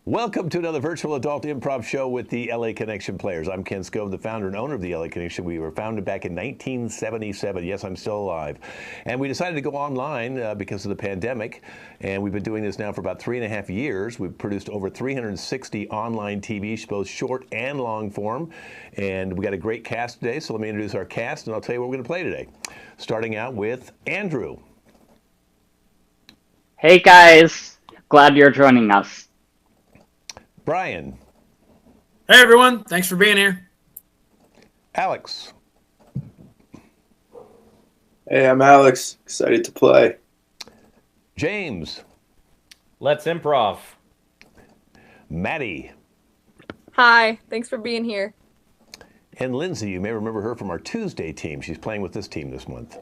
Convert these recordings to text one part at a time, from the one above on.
Welcome to another virtual adult improv show with the LA Connection players. I'm Ken Scove, the founder and owner of the LA Connection. We were founded back in 1977. Yes, I'm still alive. And we decided to go online because of the pandemic. And we've been doing this now for about 3.5 years. We've produced over 360 online TV shows, both short and long form. And we got a great cast today. So let me introduce our cast and I'll tell you what we're going to play today. Starting out with Andrew. Hey guys, glad you're joining us. Brian. Hey everyone, thanks for being here. Alex. Hey, I'm Alex. Excited to play. James. Let's improv. Maddie. Hi, thanks for being here. And Lindsay, you may remember her from our Tuesday team. She's playing with this team this month.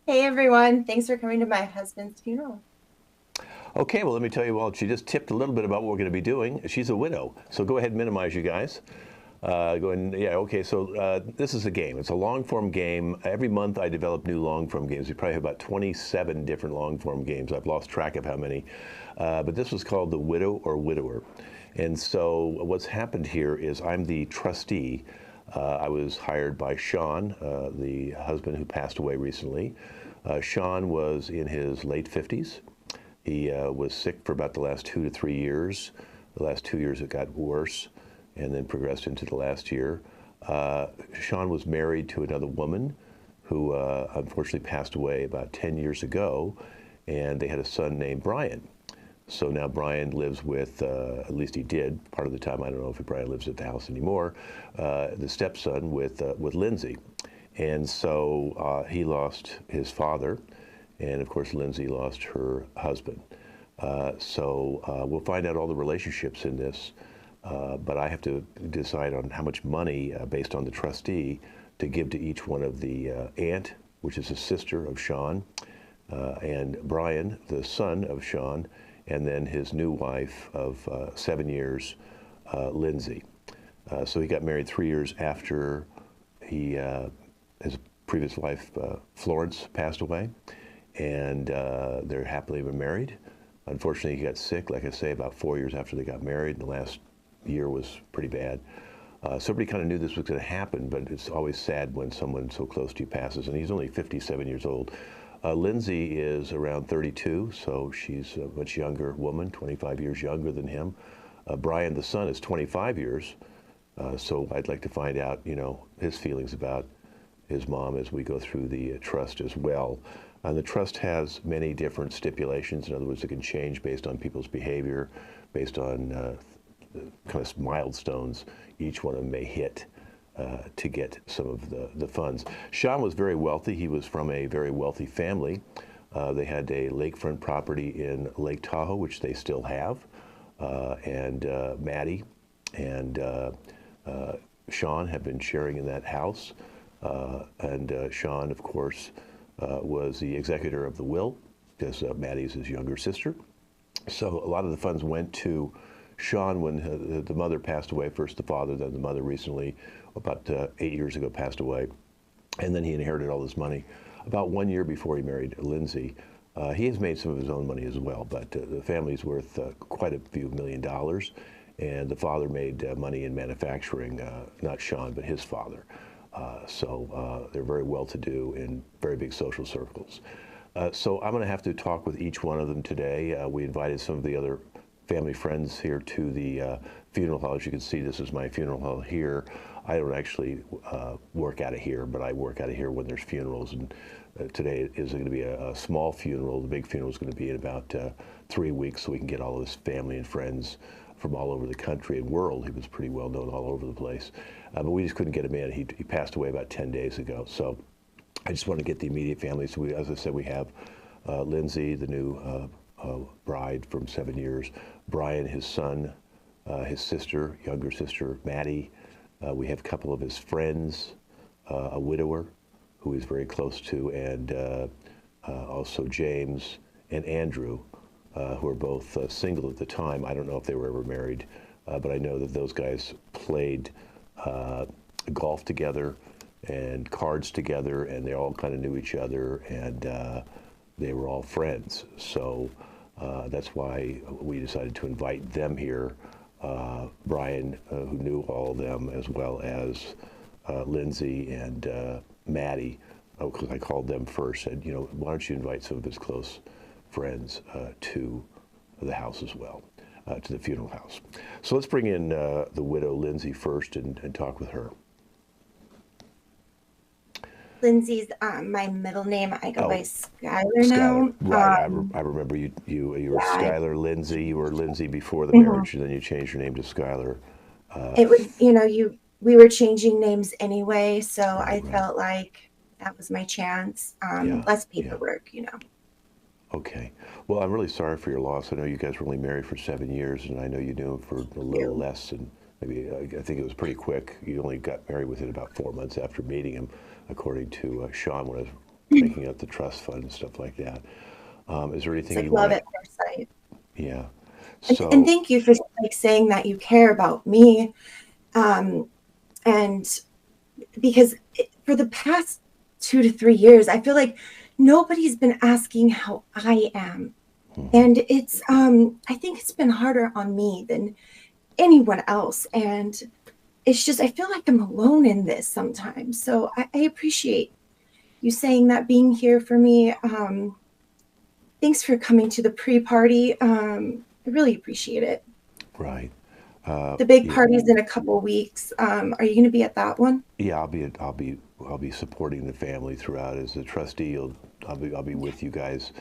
Hey everyone, thanks for coming to my husband's funeral. Okay, well, let me tell you, well, she just tipped a little bit about what we're going to be doing. She's a widow, so go ahead and minimize, you guys. So this is a game. It's a long-form game. Every month I develop new long-form games. We probably have about 27 different long-form games. I've lost track of how many. But this was called The Widow or Widower. And so what's happened here is I'm the trustee. I was hired by Sean, the husband who passed away recently. Sean was in his late 50s. He was sick for about the last 2 to 3 years. The last 2 years it got worse and then progressed into the last year. Sean was married to another woman who unfortunately passed away about 10 years ago, and they had a son named Brian. So now Brian lives with, at least he did, part of the time, I don't know if Brian lives at the house anymore, the stepson with Lindsay. And so he lost his father. And of course, Lindsay lost her husband. We'll find out all the relationships in this, but I have to decide on how much money, based on the trustee, to give to each one of the aunt, which is a sister of Sean, and Brian, the son of Sean, and then his new wife of 7 years, Lindsay. So he got married 3 years after his previous wife, Florence, passed away. And they're happily been married. Unfortunately, he got sick, like I say, about 4 years after they got married. And the last year was pretty bad. So everybody kind of knew this was going to happen, but it's always sad when someone so close to you passes. And he's only 57 years old. Lindsay is around 32, so she's a much younger woman, 25 years younger than him. Brian, the son, is 25 years. So I'd like to find out, his feelings about his mom as we go through the trust as well. And the trust has many different stipulations. In other words, it can change based on people's behavior, based on kind of milestones each one of them may hit to get some of the funds. Sean was very wealthy. He was from a very wealthy family. They had a lakefront property in Lake Tahoe, which they still have. And Maddie and Sean have been sharing in that house. Sean, of course, was the executor of the will, because Maddie's his younger sister. So a lot of the funds went to Sean when the mother passed away, first the father, then the mother recently, about 8 years ago, passed away. And then he inherited all this money about 1 year before he married Lindsay. He has made some of his own money as well, but the family's worth quite a few $1 million. And the father made money in manufacturing, not Sean, but his father. They're very well-to-do in very big social circles. So I'm going to have to talk with each one of them today. We invited some of the other family friends here to the funeral hall. As you can see, this is my funeral hall here. I don't actually work out of here, but I work out of here when there's funerals. And today is going to be a small funeral. The big funeral is going to be in about 3 weeks, so we can get all of his family and friends from all over the country and world. He was pretty well known all over the place. But we just couldn't get him in. He passed away about 10 days ago. So I just want to get the immediate family. So as I said, we have Lindsay, the new bride from 7 years, Brian, his son, his sister, younger sister, Maddie. We have a couple of his friends, a widower who he's very close to, and also James and Andrew, who are both single at the time. I don't know if they were ever married, but I know that those guys played golf together and cards together, and they all kind of knew each other, and they were all friends. So That's why we decided to invite them here. Brian, who knew all of them, as well as Lindsay and Maddie, because I called them first, said, why don't you invite some of his close friends to the house as well, to the funeral house. So let's bring in the widow, Lindsay, first and talk with her. Lindsay's my middle name. I go by Skylar now. Skylar, right. I remember you were yeah, Skylar Lindsay. You were Lindsay before the Mhm. marriage, and then you changed your name to Skylar. It was, we were changing names anyway, so I Right. felt like that was my chance. Yeah, Less yeah. paperwork. Okay. Well, I'm really sorry for your loss. I know you guys were only married for 7 years, and I know you knew him for a little less, and maybe I think it was pretty quick. You only got married within about 4 months after meeting him, according to Sean when I was making up the trust fund and stuff like that. Is there anything It's like you love want at first sight. Yeah. And, So, and thank you for saying that you care about me. And because for the past 2 to 3 years, I feel like nobody's been asking how I am. And it's, I think it's been harder on me than anyone else. And it's just, I feel like I'm alone in this sometimes. So I appreciate you saying that, being here for me. Thanks for coming to the pre-party. I really appreciate it. right. The big Yeah. party's in a couple weeks. Are you going to be at that one? Yeah, I'll be supporting the family throughout as a trustee. I'll be with you guys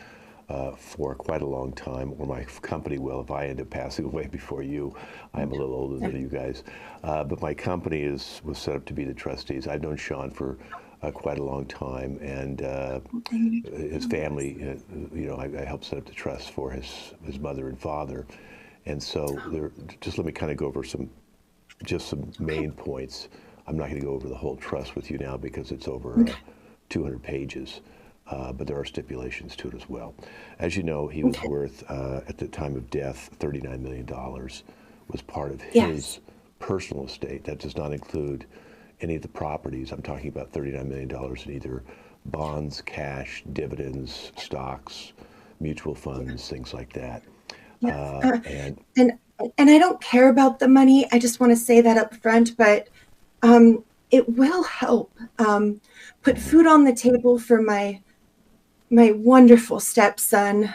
for quite a long time, or my company will if I end up passing away before you. I am a little older than you guys, but my company was set up to be the trustees. I've known Sean for quite a long time, and his family. I helped set up the trust for his mother and father, and so just let me kind of go over some main points. I'm not going to go over the whole trust with you now because it's over 200 pages, but there are stipulations to it as well. As you know, he was worth, at the time of death, $39 million, was part of his personal estate. That does not include any of the properties. I'm talking about $39 million in either bonds, cash, dividends, stocks, mutual funds, things like that. And And I don't care about the money. I just want to say that up front, but it will help put food on the table for my wonderful stepson.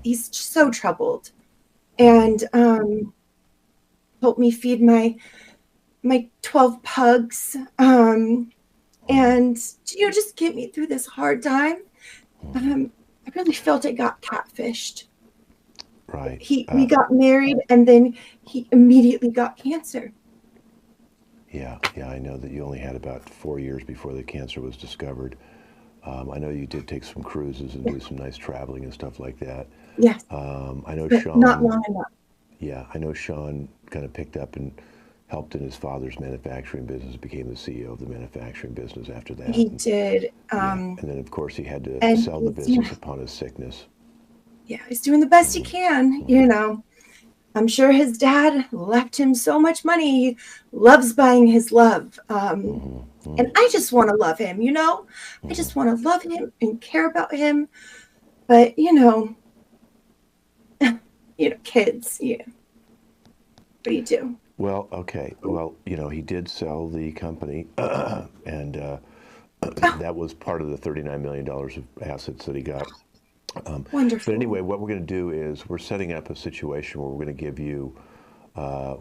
He's so troubled, and help me feed my 12 pugs, and just get me through this hard time. I really felt I got catfished. right. We got married, and then he immediately got cancer. Yeah, I know that you only had about 4 years before the cancer was discovered. I know you did take some cruises and do some nice traveling and stuff like that. Yes, I know but Sean. not long enough. Yeah, I know Sean kind of picked up and helped in his father's manufacturing business, became the CEO of the manufacturing business after that. He did. And then, of course, he had to And sell the business upon his sickness. Yeah, he's doing the best he can. I'm sure his dad left him so much money. He loves buying his love. And I just want to love him, I just want to love him and care about him. But, kids, yeah. What do you do? Well, okay. Well, he did sell the company, and that was part of the $39 million of assets that he got. Wonderful. But anyway, what we're going to do is we're setting up a situation where we're going to give you,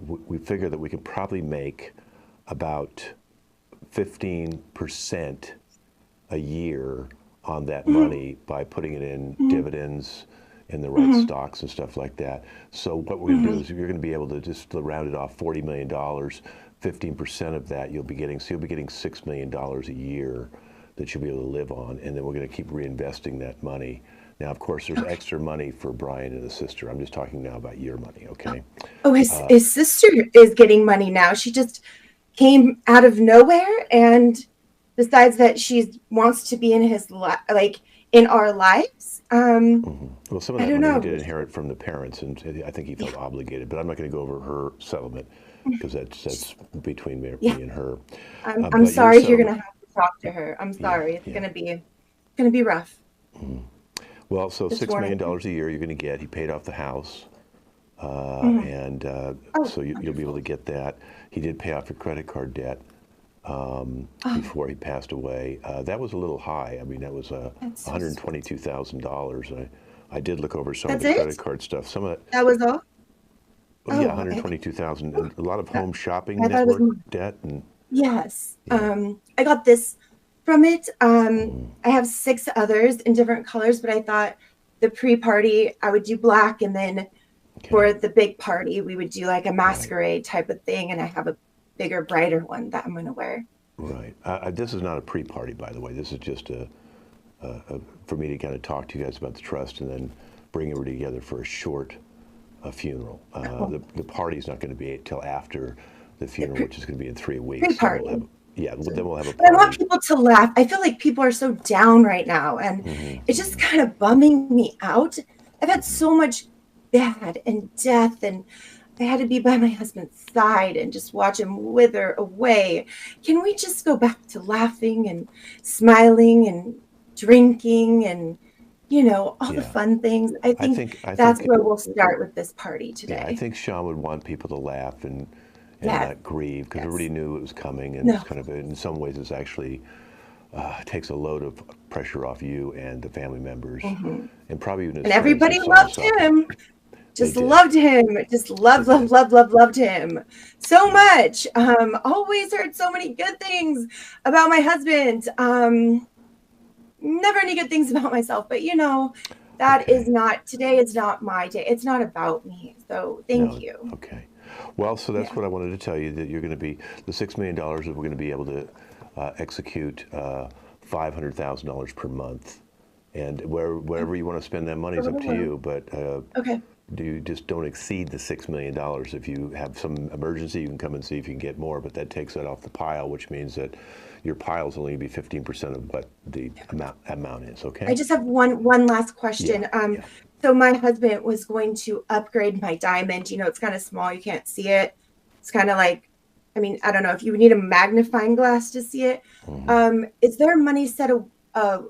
we figure that we can probably make about 15% a year on that money by putting it in dividends in the right stocks and stuff like that. So what we're going to do is you're going to be able to just round it off $40 million, 15% of that you'll be getting. So you'll be getting $6 million a year that you'll be able to live on. And then we're going to keep reinvesting that money. Now, of course, there's extra money for Brian and his sister. I'm just talking now about your money, okay? Oh, his sister is getting money now. She just came out of nowhere and decides that she wants to be in his in our lives. Well, some of I that don't money know. he did inherit from the parents, and I think he felt obligated. But I'm not going to go over her settlement because that's between me and her. I'm But sorry your you're gonna settlement- have to talk to her. I'm sorry. It's yeah. gonna be rough. Well, so Just $6 million wanted- a year you're going to get. He paid off the house, and Oh, so you'll be able to get that. He did pay off your credit card debt before he passed away. That was a little high. I mean, that was That's so $122,000. I did look over some of That's the it? credit card stuff. Some of it, That was all? oh, yeah, Oh, 122,000, and a lot of home shopping I thought it was network more. debt, and Yes. Yeah. I got this from it. I have 6 others in different colors, but I thought the pre-party I would do black, and then for the big party we would do like a masquerade type of thing, and I have a bigger, brighter one that I'm going to wear. right. This is not a pre-party, by the way. This is just for me to kind of talk to you guys about the trust and then bring everybody together for a short funeral. The party's not going to be till after the funeral, which is going to be in 3 weeks. Pre-party. So then we'll have a But I want party. people to laugh. I feel like people are so down right now, and it's just kind of bumming me out. I've had so much bad and death, and I had to be by my husband's side and just watch him wither away. Can we just go back to laughing and smiling and drinking and, all the Yeah. fun things? I think I that's think, where we'll start with this party yeah, I today. think Sean would want people to laugh and Yes. not grieve, because Yes. everybody knew it was coming, and No. it's kind of, in some ways, it's actually takes a load of pressure off you and the family members, and probably even his And friends everybody and loved so on. him. Just did. loved him. Just loved, They loved, did. loved, loved, loved him so much. Always heard so many good things about my husband. Never any good things about myself, but that is Okay. not, today is not my day. It's not about me. So thank No, you. okay. Well, so that's Yeah. what I wanted to tell you, that you're going to be, the $6 million that we're going to be able to execute $500,000 per month. And wherever you want to spend that money is up to you, but Okay. just don't exceed the $6 million. If you have some emergency, you can come and see if you can get more, but that takes that off the pile, which means that your pile is only going to be 15% of what the amount is, okay? I just have one last question. Yeah. So my husband was going to upgrade my diamond. It's kind of small. You can't see it. It's kind of like, I don't know if you would need a magnifying glass to see it. Is there money set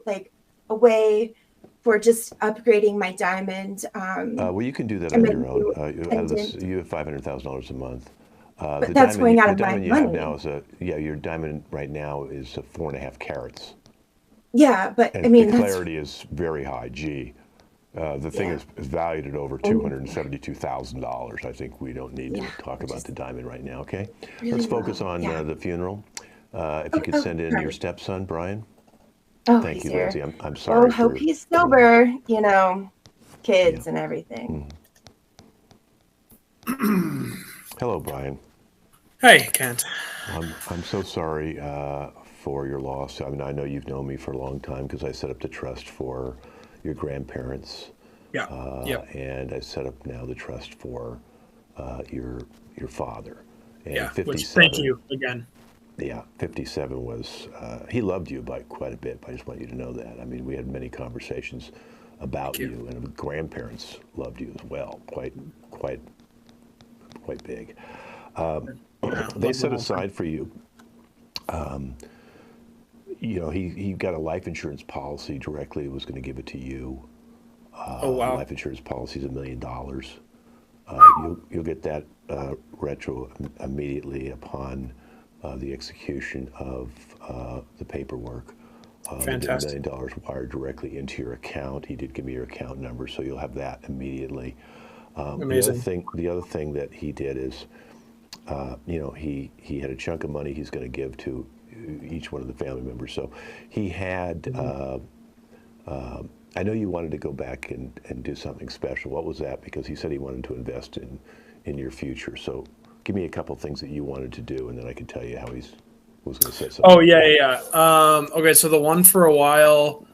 like away for just upgrading my diamond? Well, you can do that and on your then own. do Out of this, pendant. you have $500,000 a month. But that's going out of my diamond you have money. now is your diamond right now is 4.5 carats. Yeah, but And the that's clarity is very high. Gee, the thing Yeah. is valued at over $272,000. I think we don't need to Yeah, talk about the diamond right now. Okay, really let's focus low. on Yeah. the funeral. If you could send in your right. stepson, Brian. Oh, Thank he's you, here. Lindsay. I'm sorry. Oh, hope for, he's sober. Kids and everything. Hello, Brian. Hey, Kent. I'm so sorry for your loss. I mean, I know you've known me for a long time because I set up the trust for your grandparents. Yeah. And I set up now the trust for your father. And Yeah. 57, Which, thank you again. Yeah, 57 was, he loved you by quite a bit. I just want you to know that. I mean, we had many conversations about Thank you, and the grandparents loved you as well, quite big. They set aside for you, he got a life insurance policy directly, was going to give it to you. Oh, wow. Life insurance policy is $1 million. You'll get that retro immediately upon the execution of the paperwork. Fantastic. $1 million wired directly into your account. He did give me your account number, so you'll have that immediately. Amazing. The other thing that he did is, he had a chunk of money he's going to give to each one of the family members. So he had. I know you wanted to go back and do something special. What was that? Because he said he wanted to invest in your future. So give me a couple things that you wanted to do, and then I can tell you how he was going to set something. Oh, yeah. Okay, so the one for a while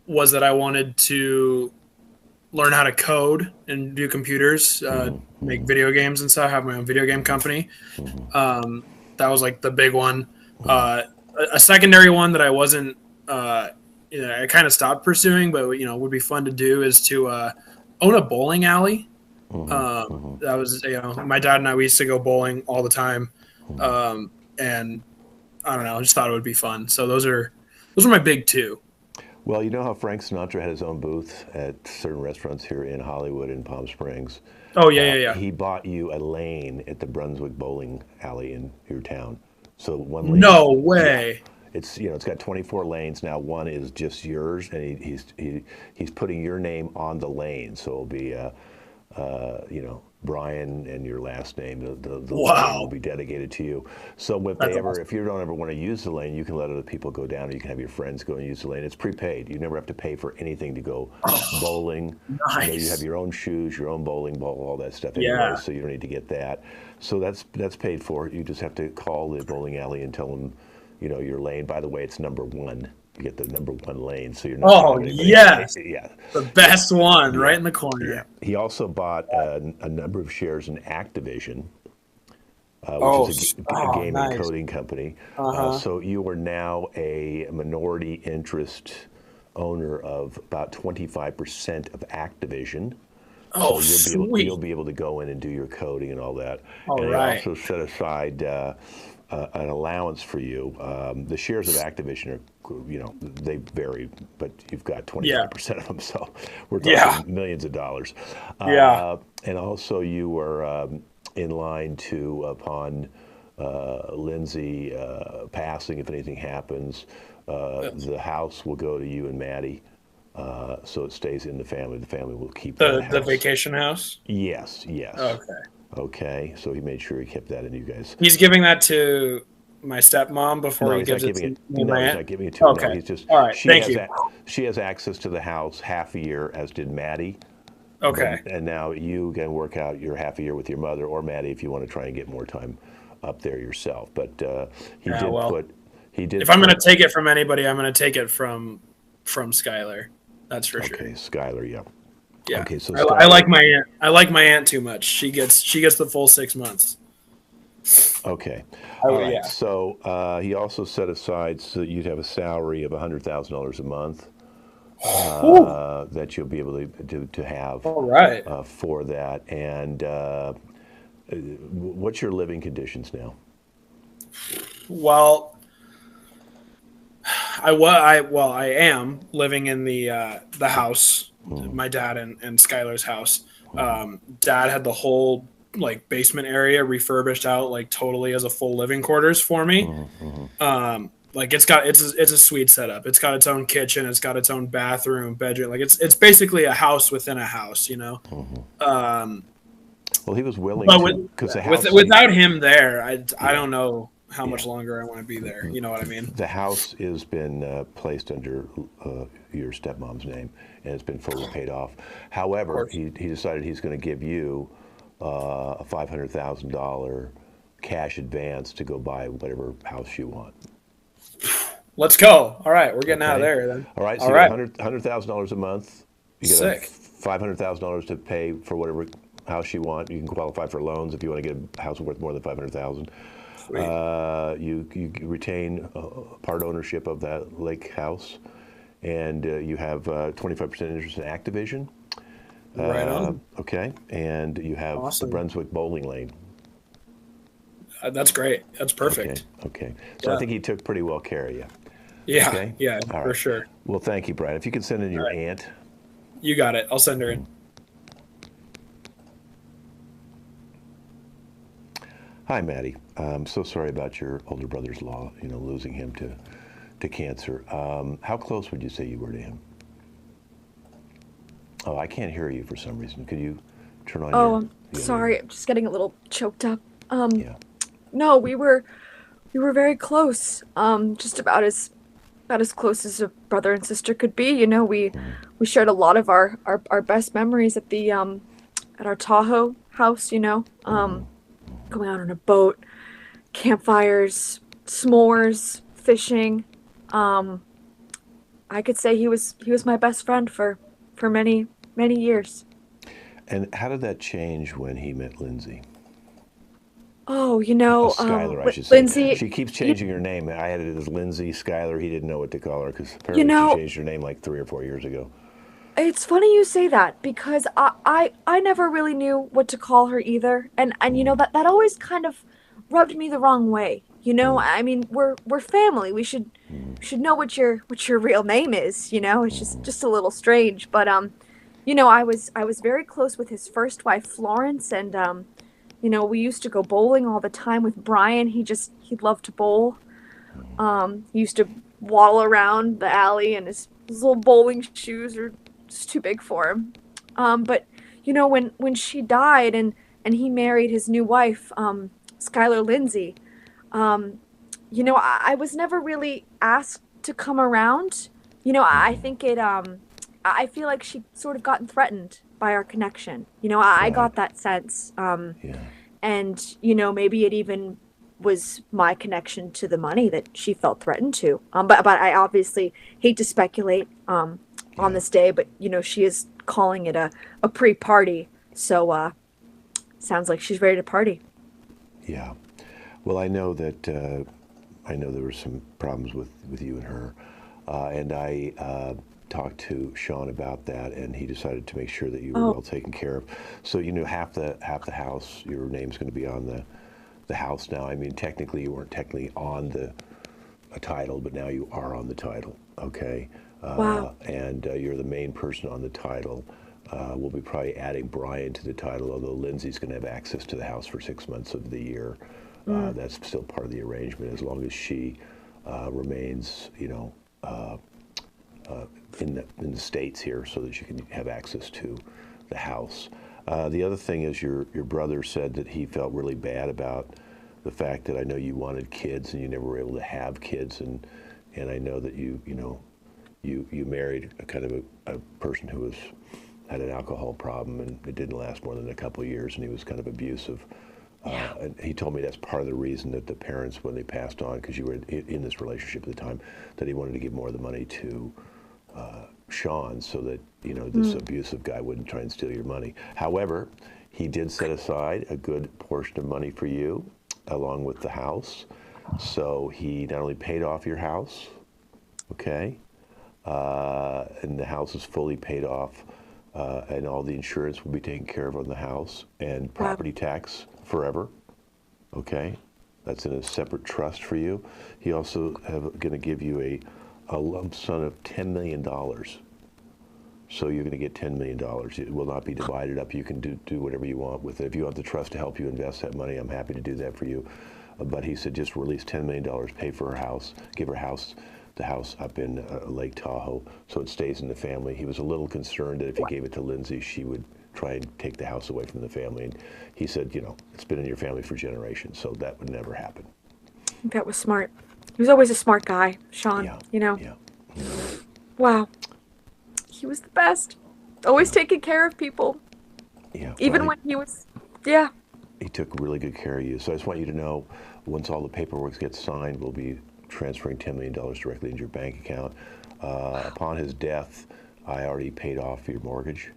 was that I wanted to learn how to code and do computers, make video games and stuff, have my own video game company. That was like the big one. A secondary one that I wasn't, I kind of stopped pursuing, but would be fun to do is to own a bowling alley. That was, my dad and I, we used to go bowling all the time. And I don't know, I just thought it would be fun. So those are my big two. Well, you know how Frank Sinatra had his own booth at certain restaurants here in Hollywood and Palm Springs? Oh yeah. He bought you a lane at the Brunswick bowling alley in your town. So one lane. No Yeah. way. It's got 24 lanes now. One is just yours, and he's putting your name on the lane. So it'll be Brian and your last name. The Wow. lane will be dedicated to you. So if you don't ever want to use the lane, you can let other people go down, or you can have your friends go and use the lane. It's prepaid. You never have to pay for anything to go bowling. Nice. You have your own shoes, your own bowling ball, all that stuff anyway. Yeah. So you don't need to get that. So that's paid for. You just have to call the bowling alley and tell them, your lane. By the way, it's number one. You get the number one lane, so you're not. Oh yes. Yeah. The best one, right in the corner. Yeah. He also bought a number of shares in Activision, which is a game nice. and coding company. Uh-huh. So you are now a minority interest owner of about 25% of Activision. Oh, so sweet. You'll be able to go in and do your coding and all that. All and right. He also set aside an allowance for you. The shares of Activision are, they vary, but you've got 25% of them, so we're talking millions of dollars. Yeah. And also you were in line upon Lindsay passing, if anything happens, the house will go to you and Maddie. So it stays in the family. The family will keep the house. vacation house. Yes. Okay. So he made sure he kept that in you guys. He's giving that to my stepmom before he gives it to me. He's not giving it to her. Okay. No, he's just. All right. Thank you. She has access to the house half a year, as did Maddie. Okay. And now you can work out your half a year with your mother or Maddie if you want to try and get more time up there yourself. But he did. If I'm going to take it from anybody, I'm going to take it from Skylar. That's for sure. Okay, Skylar. Yeah. Yeah. Okay, so I like my aunt. I like my aunt too much. She gets the full 6 months. Okay. Oh, All right. yeah. So he also set aside so that you'd have a salary of $100,000 a month that you'll be able to have. All right. For that. And what's your living conditions now? Well, I am living in the house, my dad and Skylar's house. Dad had the whole basement area refurbished out totally as a full living quarters for me. It's a sweet setup. It's got its own kitchen. It's got its own bathroom, bedroom. It's basically a house within a house, Well, he was willing but to, because the house. without him there, I don't know how much longer I want to be there. You know what I mean? The house has been placed under your stepmom's name, and it's been fully paid off. However, he decided he's going to give you a $500,000 cash advance to go buy whatever house you want. Let's go. All right, we're getting out of there then. All right, so you got $100,000 a month. You get Sick. $500,000 to pay for whatever house you want. You can qualify for loans if you want to get a house worth more than $500,000. You retain part ownership of that lake house, and you have 25% interest in Activision. Right on. Okay, and you have the Brunswick bowling lane. That's great. That's perfect. Okay. So I think he took pretty well care of you. Yeah. Okay? Yeah. All For right. sure. Well, thank you, Brian. If you could send in your aunt. You got it. I'll send her in. Hi, Maddie. I'm so sorry about your older brother's losing him to cancer. How close would you say you were to him? Oh, I can't hear you for some reason. Could you turn on I'm sorry. I'm just getting a little choked up. Yeah. No, we were very close. Just about as close as a brother and sister could be. We shared a lot of our best memories at the at our Tahoe house. Going out on a boat, campfires, s'mores, fishing. I could say he was my best friend for many years. And how did that change when he met Lindsay? Oh, Skylar, I should say. Lindsay. She keeps changing her name. I had it as Lindsay Skylar. He didn't know what to call her because apparently she changed her name 3 or 4 years ago. It's funny you say that because I never really knew what to call her either, and that always kind of rubbed me the wrong way. I mean, we're family. We should know what your real name is. It's just a little strange, but I was very close with his first wife Florence, and we used to go bowling all the time with Brian. He loved to bowl. He used to waddle around the alley, and his little bowling shoes are just too big for him. But when she died and he married his new wife, Skylar Lindsay, I was never really asked to come around. I think I feel like she sort of gotten threatened by our connection. I got that sense. Yeah. And, maybe it even was my connection to the money that she felt threatened to. But I obviously hate to speculate on this day, but, she is calling it a pre-party. So sounds like she's ready to party. Yeah. Well, I know that I know there were some problems with you and her, and I talked to Sean about that, and he decided to make sure that you were well taken care of. So half the house, your name's going to be on the house now. I mean, technically you weren't technically on a title, but now you are on the title. Okay. Wow. And you're the main person on the title. We'll be probably adding Brian to the title, although Lindsay's going to have access to the house for 6 months of the year. That's still part of the arrangement, as long as she remains, in the States here, so that you can have access to the house. The other thing is your brother said that he felt really bad about the fact that I know you wanted kids and you never were able to have kids, and I know that you married a kind of a person who had an alcohol problem, and it didn't last more than a couple of years, and he was kind of abusive. And he told me that's part of the reason that the parents, when they passed on, because you were in this relationship at the time, that he wanted to give more of the money to Sean, so that this abusive guy wouldn't try and steal your money. However, he did set aside a good portion of money for you, along with the house. So he not only paid off your house, okay, and the house is fully paid off, and all the insurance will be taken care of on the house, and property tax forever, okay? That's in a separate trust for you. He also going to give you a lump sum of $10 million. So you're going to get $10 million. It will not be divided up. You can do whatever you want with it. If you want the trust to help you invest that money, I'm happy to do that for you. But he said just release $10 million, pay for her house, give her the house up in Lake Tahoe, so it stays in the family. He was a little concerned that if he gave it to Lindsay, she would try and take the house away from the family. And he said, it's been in your family for generations, so that would never happen. That was smart. He was always a smart guy, Sean. Yeah. Wow. He was the best. Always taking care of people. Yeah. Even when he was, yeah. He took really good care of you. So I just want you to know, once all the paperwork gets signed, we'll be transferring $10 million directly into your bank account. Upon his death, I already paid off your mortgage,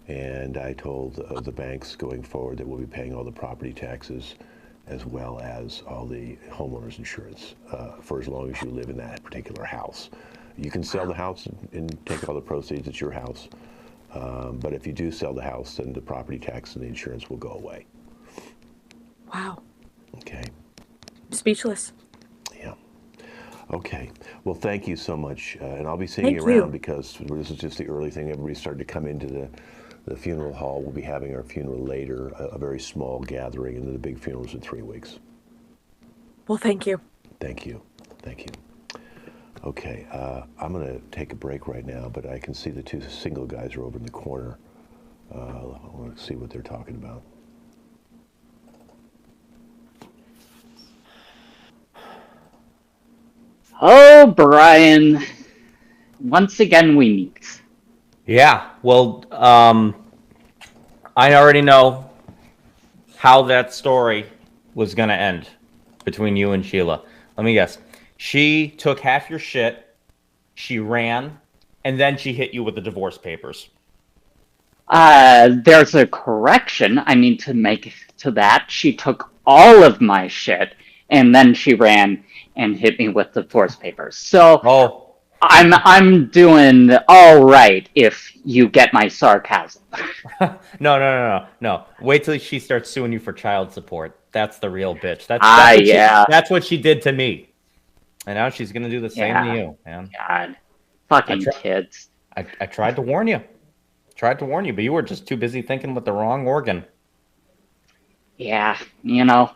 and I told the banks going forward that we'll be paying all the property taxes as well as all the homeowners insurance for as long as you live in that particular house. You can sell the house and take all the proceeds. It's your house. But if you do sell the house, then the property tax and the insurance will go away. Wow. Okay. Speechless. Yeah. Okay. Well, thank you so much. And I'll be seeing you Thank you. around, because this is just the early thing. Everybody's starting to come into the funeral hall. We'll be having our funeral later, a very small gathering, and then the big funeral's in 3 weeks. Well, thank you. Thank you. Thank you. Okay. I'm going to take a break right now, but I can see the two single guys are over in the corner. I want to see what they're talking about. Oh, Brian. Once again, we meet. Yeah, well, I already know how that story was going to end between you and Sheila. Let me guess. She took half your shit, she ran, and then she hit you with the divorce papers. There's a correction I need to make to that. She took all of my shit, and then she ran and hit me with the divorce papers. So, Oh. I'm doing all right if you get my sarcasm. No. Wait till she starts suing you for child support. That's the real bitch. Yeah. That's what she did to me. And now she's gonna do the same to Yeah. you, man. God. Fucking kids. I tried to warn you. Tried to warn you, but you were just too busy thinking with the wrong organ. Yeah,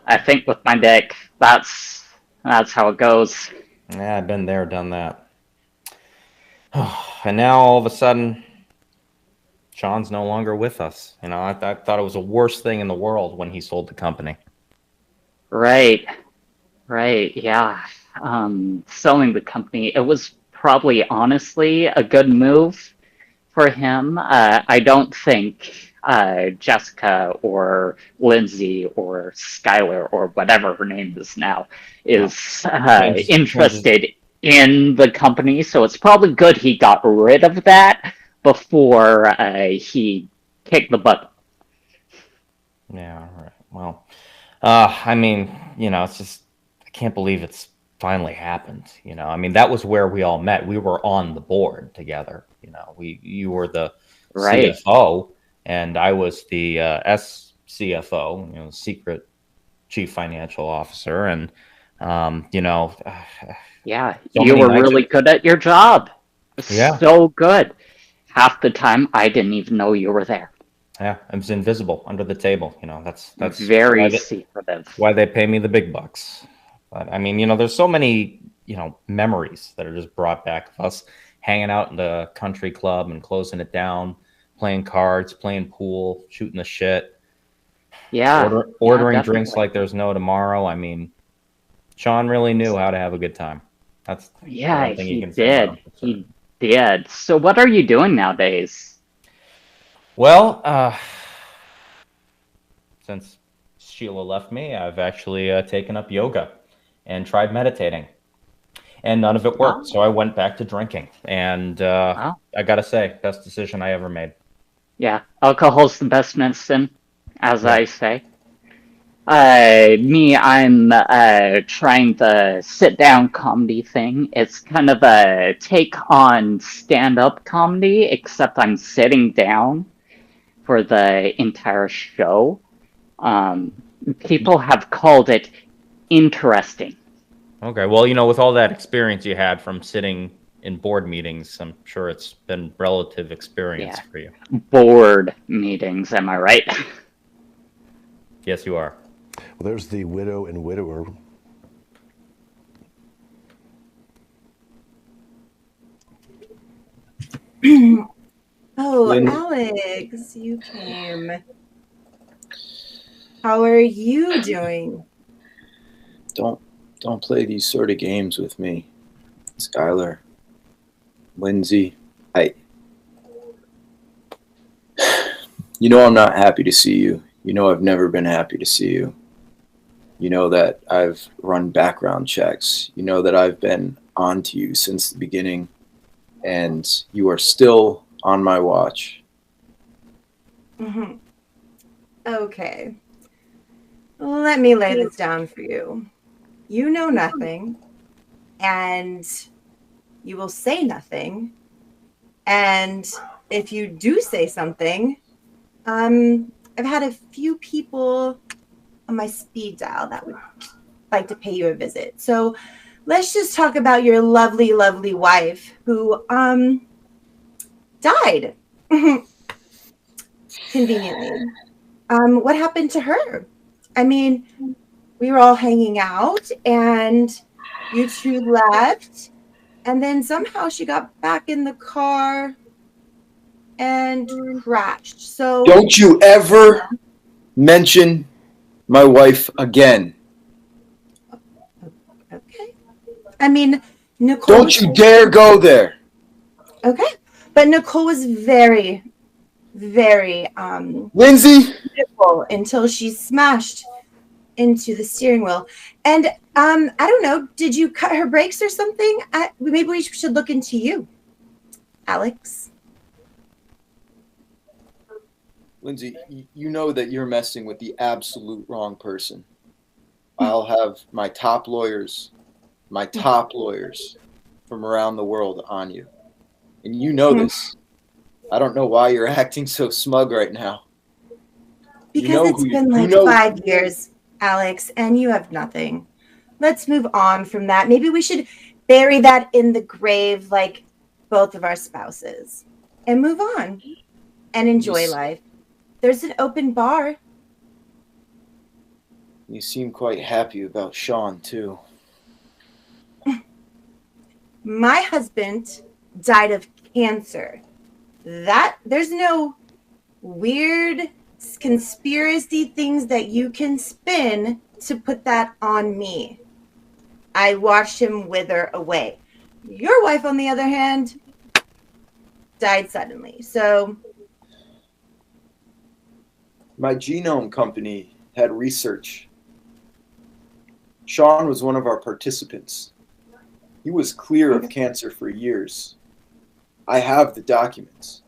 I think with my dick, that's how it goes. Yeah, I've been there, done that. And now all of a sudden, Sean's no longer with us. I thought it was the worst thing in the world when he sold the company. Right, yeah. Selling the company, it was probably honestly a good move for him. I don't think Jessica or Lindsay or Skylar or whatever her name is now is interested in the company. So it's probably good he got rid of that before he kicked the butt. Yeah, right. Well, it's just, I can't believe it's finally happened. That was where we all met. We were on the board together. You were the CFO and I was the SCFO, secret chief financial officer. And, yeah, you were really good at your job. Yeah. So good. Half the time, I didn't even know you were there. Yeah, I was invisible under the table. That's very secretive. Why they pay me the big bucks. But there's so many, memories that are just brought back of us hanging out in the country club and closing it down, playing cards, playing pool, shooting the shit. Yeah. Ordering drinks like there's no tomorrow. Sean really knew how to have a good time. That's one thing he did. He did. So what are you doing nowadays? Well, since Sheila left me, I've actually taken up yoga and tried meditating, and none of it worked. So I went back to drinking, and I gotta say, best decision I ever made. Yeah, alcohol's the best medicine, as I say. I'm trying the sit-down comedy thing. It's kind of a take on stand-up comedy, except I'm sitting down for the entire show. People have called it interesting. Okay, well, with all that experience you had from sitting in board meetings, I'm sure it's been relative experience for you. Board meetings, am I right? Yes, you are. Well, there's the widow and widower. Oh, Alex, you came. How are you doing? Don't play these sort of games with me, Skylar. Lindsay, I'm not happy to see you. I've never been happy to see you. You know that I've run background checks. You know that I've been on to you since the beginning, and you are still on my watch. Mm-hmm. Okay. Let me lay this down for you. You know nothing, and you will say nothing. And if you do say something, I've had a few people on my speed dial that would like to pay you a visit. So let's just talk about your lovely, lovely wife who died conveniently. What happened to her? We were all hanging out and you two left, and then somehow she got back in the car and crashed. So don't you ever mention my wife again. Okay. Nicole. Don't you dare go there. Okay. But Nicole was very, very Lindsay, beautiful until she smashed into the steering wheel. And I don't know, did you cut her brakes or something? Maybe we should look into you, Alex. Lindsay, you know that you're messing with the absolute wrong person. I'll have my top lawyers from around the world on you. And you know this. I don't know why you're acting so smug right now. Because it's been like 5 years, Alex, and you have nothing. Let's move on from that. Maybe we should bury that in the grave like both of our spouses and move on and enjoy life. There's an open bar. You seem quite happy about Sean, too. My husband died of cancer. There's no weird conspiracy things that you can spin to put that on me. I watched him wither away. Your wife, on the other hand, died suddenly. So my genome company had research. Sean was one of our participants. He was clear of cancer for years. I have the documents.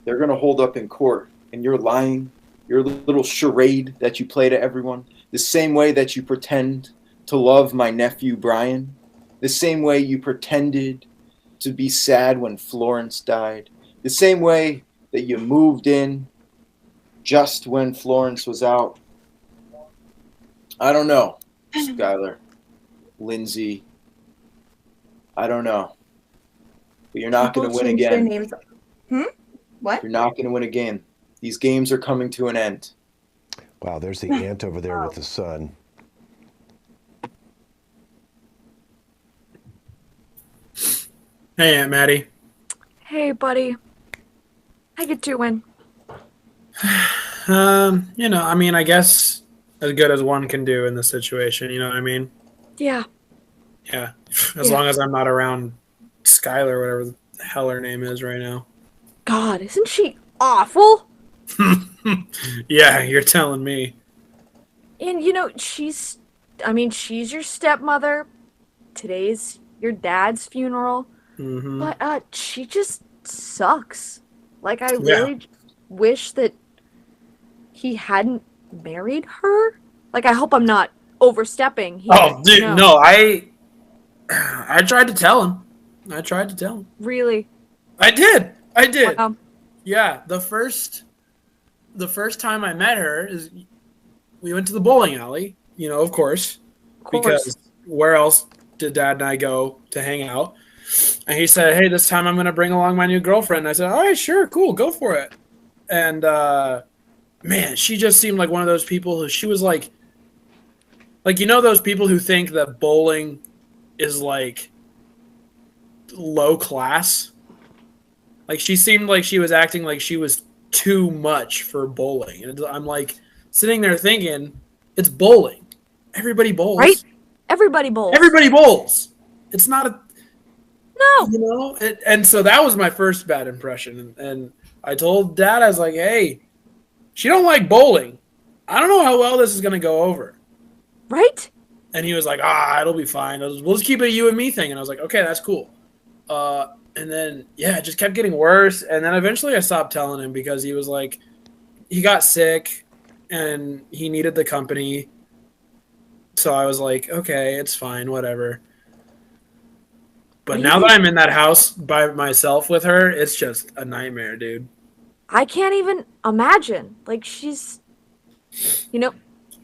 They're going to hold up in court, and you're lying. Your little charade that you play to everyone, the same way that you pretend to love my nephew Brian, the same way you pretended to be sad when Florence died, the same way that you moved in just when Florence was out. I don't know, Skylar, Lindsay. I don't know. But you're not going to win again. What? You're not going to win again. These games are coming to an end. Wow, there's the aunt over there with the son. Hey, Aunt Maddie. Hey, buddy. How you doing? I mean, I guess as good as one can do in this situation. You know what I mean? Yeah. Yeah. As long as I'm not around Skylar, whatever the hell her name is right now. God, isn't she awful? Yeah, you're telling me. And she's your stepmother. Today's your dad's funeral. Mm-hmm. But she just sucks. Like, I really wish that he hadn't married her. Like, I hope I'm not overstepping here. Oh, dude, no, I tried to tell him. Really? I did. Wow. Yeah, the first time I met her is we went to the bowling alley, of course. Because where else did Dad and I go to hang out? And he said, "Hey, this time I'm going to bring along my new girlfriend." And I said, "All right, sure, cool, go for it." And man, she just seemed like one of those people who she was like those people who think that bowling is like low class. Like, she seemed like she was acting like she was too much for bowling. And I'm like sitting there thinking, it's bowling. Everybody bowls. Right? Everybody bowls. Everybody bowls. It's not a... No. And so that was my first bad impression. And I told Dad, I was like, hey, she don't like bowling. I don't know how well this is going to go over. Right? And he was like, it'll be fine. We'll just keep it a you and me thing. And I was like, okay, that's cool. And then, it just kept getting worse. And then eventually I stopped telling him because he was like, he got sick and he needed the company. So I was like, okay, it's fine, whatever. But now that I'm in that house by myself with her, it's just a nightmare, dude. I can't even imagine. Like, she's,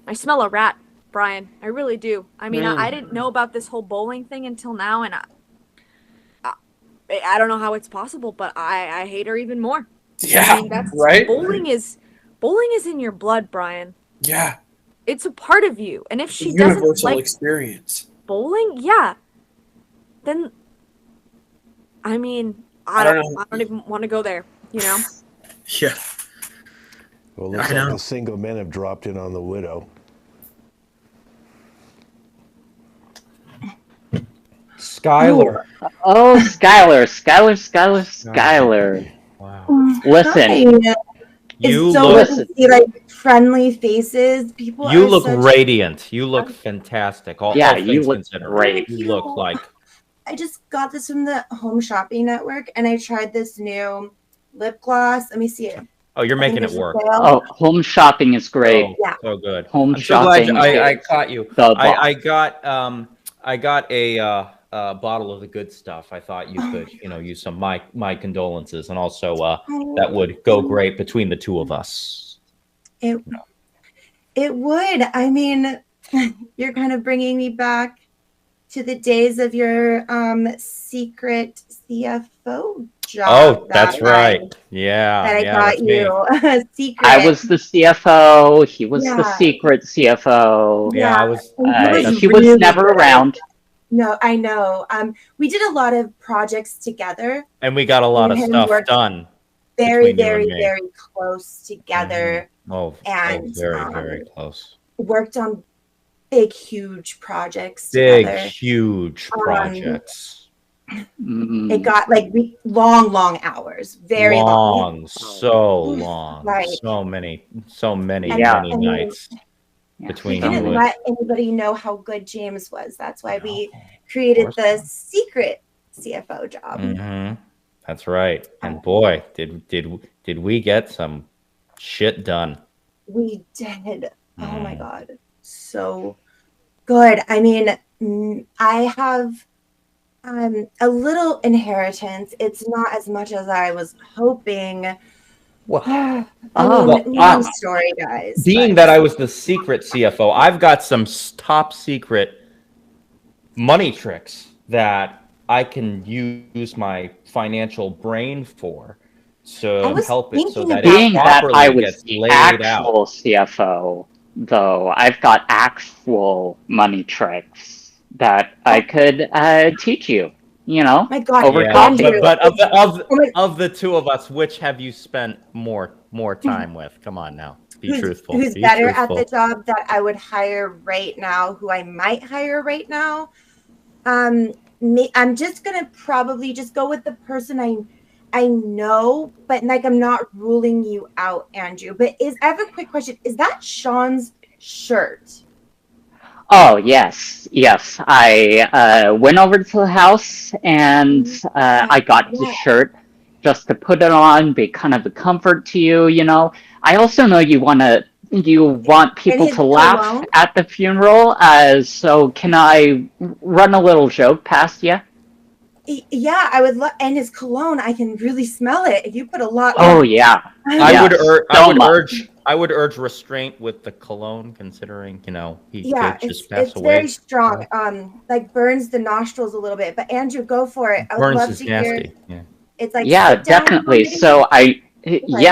I smell a rat, Brian. I really do. I mean, I didn't know about this whole bowling thing until now, and I don't know how it's possible, but I hate her even more. Yeah, I mean, that's right? Bowling is in your blood, Brian. Yeah. It's a part of you. And if she doesn't universal like experience. Bowling, then I mean, I don't even want to go there, Yeah. Well, looks like the single men have dropped in on the widow. Skylar. Oh, Skylar. Wow. Listen. You look see, like friendly faces. People. You look radiant. You look fantastic. All you look considered. great. You look like. I just got this from the Home Shopping Network, and I tried this new lip gloss. Let me see it. Oh, you're making it work. Oh, Home Shopping is great. So good. Home I'm Shopping. so glad I caught you. I got a bottle of the good stuff, I thought you could, use some my condolences, and also that would go great between the two of us. It would. I mean, you're kind of bringing me back to the days of your secret CFO job. Oh, that's right. That I yeah, got that's me. you a secret. I was the CFO. He was the Yeah. secret CFO. Yeah, I was. He was never around. No, I know. We did a lot of projects together. And we got a lot of him stuff worked done. Very, between you and very, me. very close together. And very, very close. Worked on big, huge projects Big, together. huge projects. It got like long hours. Very long. So long. Right. So many Yeah. nights between We you didn't and let anybody know how good James was. That's why we created the secret CFO job. Mm-hmm. That's right. And boy, did we get some shit done. We did. Oh my God. So good. I mean, I have a little inheritance. It's not as much as I was hoping. Long story, guys. Being that I was the secret CFO, I've got some top secret money tricks that I can use my financial brain for. So help it so that being it that I properly was gets the laid out. actual CFO, though, I've got actual money tricks that I could teach you. My God, over Yeah, coffee. but of the two of us, which have you spent more time with? Come on now, be truthful. Who's Be better truthful. at the job that I would hire right now? Who I might hire right now? I'm just gonna probably just go with the person I know, but like I'm not ruling you out, Andrew. But I have a quick question. Is that Sean's shirt? Oh, yes. I went over to the house and I got the shirt just to put it on, be kind of a comfort to you, I also know you want people to laugh at the funeral, so can I run a little joke past you? Yeah, I would love. And his cologne, I can really smell it. You put a lot. Oh yeah. I would urge restraint with the cologne, considering he could just pass it's away. very strong. Like burns the nostrils a little bit. But Andrew, go for it. I would Burns love is to nasty. hear. Yeah. It's like definitely. So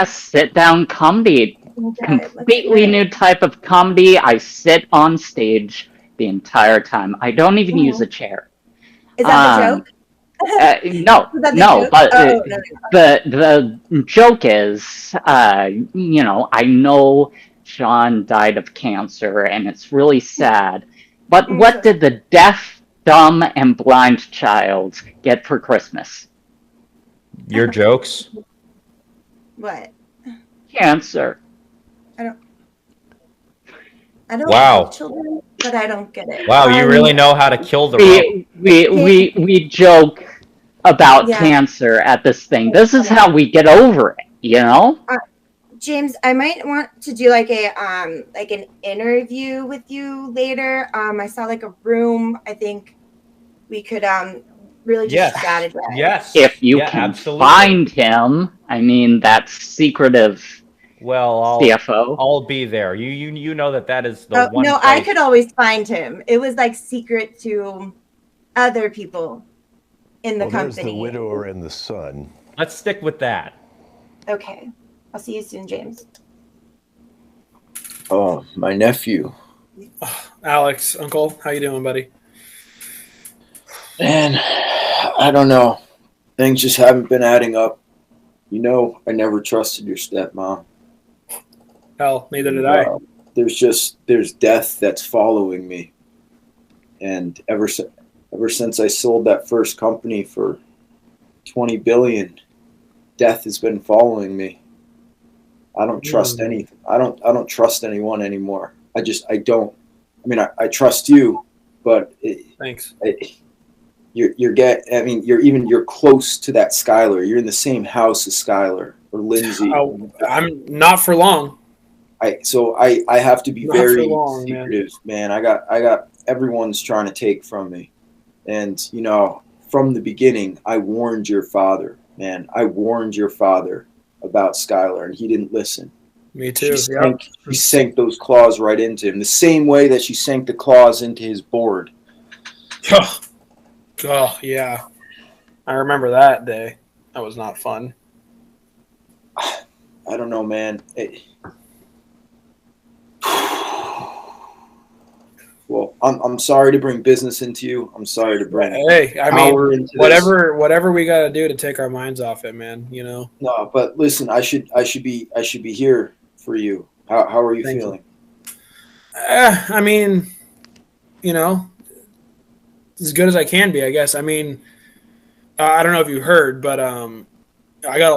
sit down comedy. Completely new type of comedy. I sit on stage the entire time. I don't even use a chair. Is that the joke? No, but the joke is, I know John died of cancer, and it's really sad. But what did the deaf, dumb, and blind child get for Christmas? Your jokes? What? Cancer. I don't Wow. like children, but I don't get it. Wow, you really know how to kill the rope. We joke about cancer at this thing. This is how we get over it, James, I might want to do like an interview with you later. I saw like a room. I think we could really just strategize. Yes. If you can find him, I mean, that's secretive. Well, CFO. I'll be there. You know that is the one. No, place. I could always find him. It was like secret to other people in the company. There's the widower and the son. Let's stick with that. Okay. I'll see you soon, James. Oh, my nephew. Alex, uncle, how you doing, buddy? Man, I don't know. Things just haven't been adding up. I never trusted your stepmom. Hell, neither did I. There's death that's following me. And ever since I sold that first company for $20 billion, death has been following me. I don't trust anything. I don't trust anyone anymore. I don't. I mean, I trust you, but thanks. You're close to that Skylar. You're in the same house as Skylar or Lindsay. Oh, I'm not for long. I have to be Not very for long, secretive, man. I got everyone's trying to take from me. And, you know, from the beginning, I warned your father, man. I warned your father about Skylar, and he didn't listen. Me too. She sank those claws right into him, the same way that she sank the claws into his board. Oh, yeah. I remember that day. That was not fun. I don't know, man. Well, I'm sorry to bring business into you. I'm sorry to bring Hey, I mean, power into whatever we got to do to take our minds off it, man. You know. No, but listen, I should be here for you. How are you feeling? I mean, you know, as good as I can be, I guess. I mean, I don't know if you heard, but I got a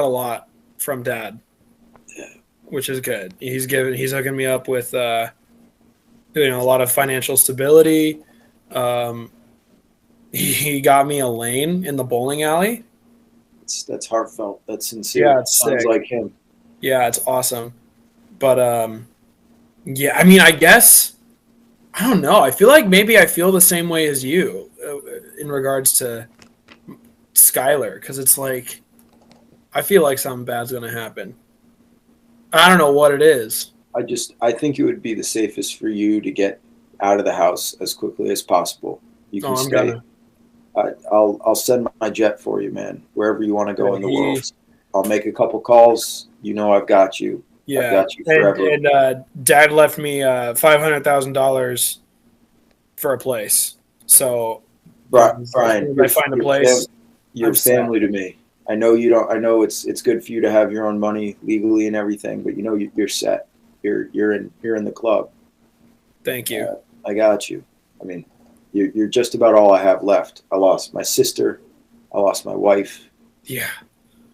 lot from Dad, which is good. He's hooking me up with you know, a lot of financial stability. He got me a lane in the bowling alley. That's heartfelt. That's sincere. Yeah, it's sounds sick. like him. Yeah, it's awesome. But yeah, I mean, I guess I don't know. I feel like maybe I feel the same way as you in regards to Skylar, because it's like I feel like something bad's gonna happen. I don't know what it is. I think it would be the safest for you to get out of the house as quickly as possible. You can I'm stay. gonna. I'll send my jet for you, man. Wherever you want to go in the world, I'll make a couple calls. You know, I've got you. Yeah, I've got you forever. And Dad left me $500,000 for a place. So, Brian, if I find a place, you're family to me. I know you don't. I know it's good for you to have your own money legally and everything, but you know you're set. You're in the club. Thank you. I got you. I mean, you're just about all I have left. I lost my sister. I lost my wife. Yeah,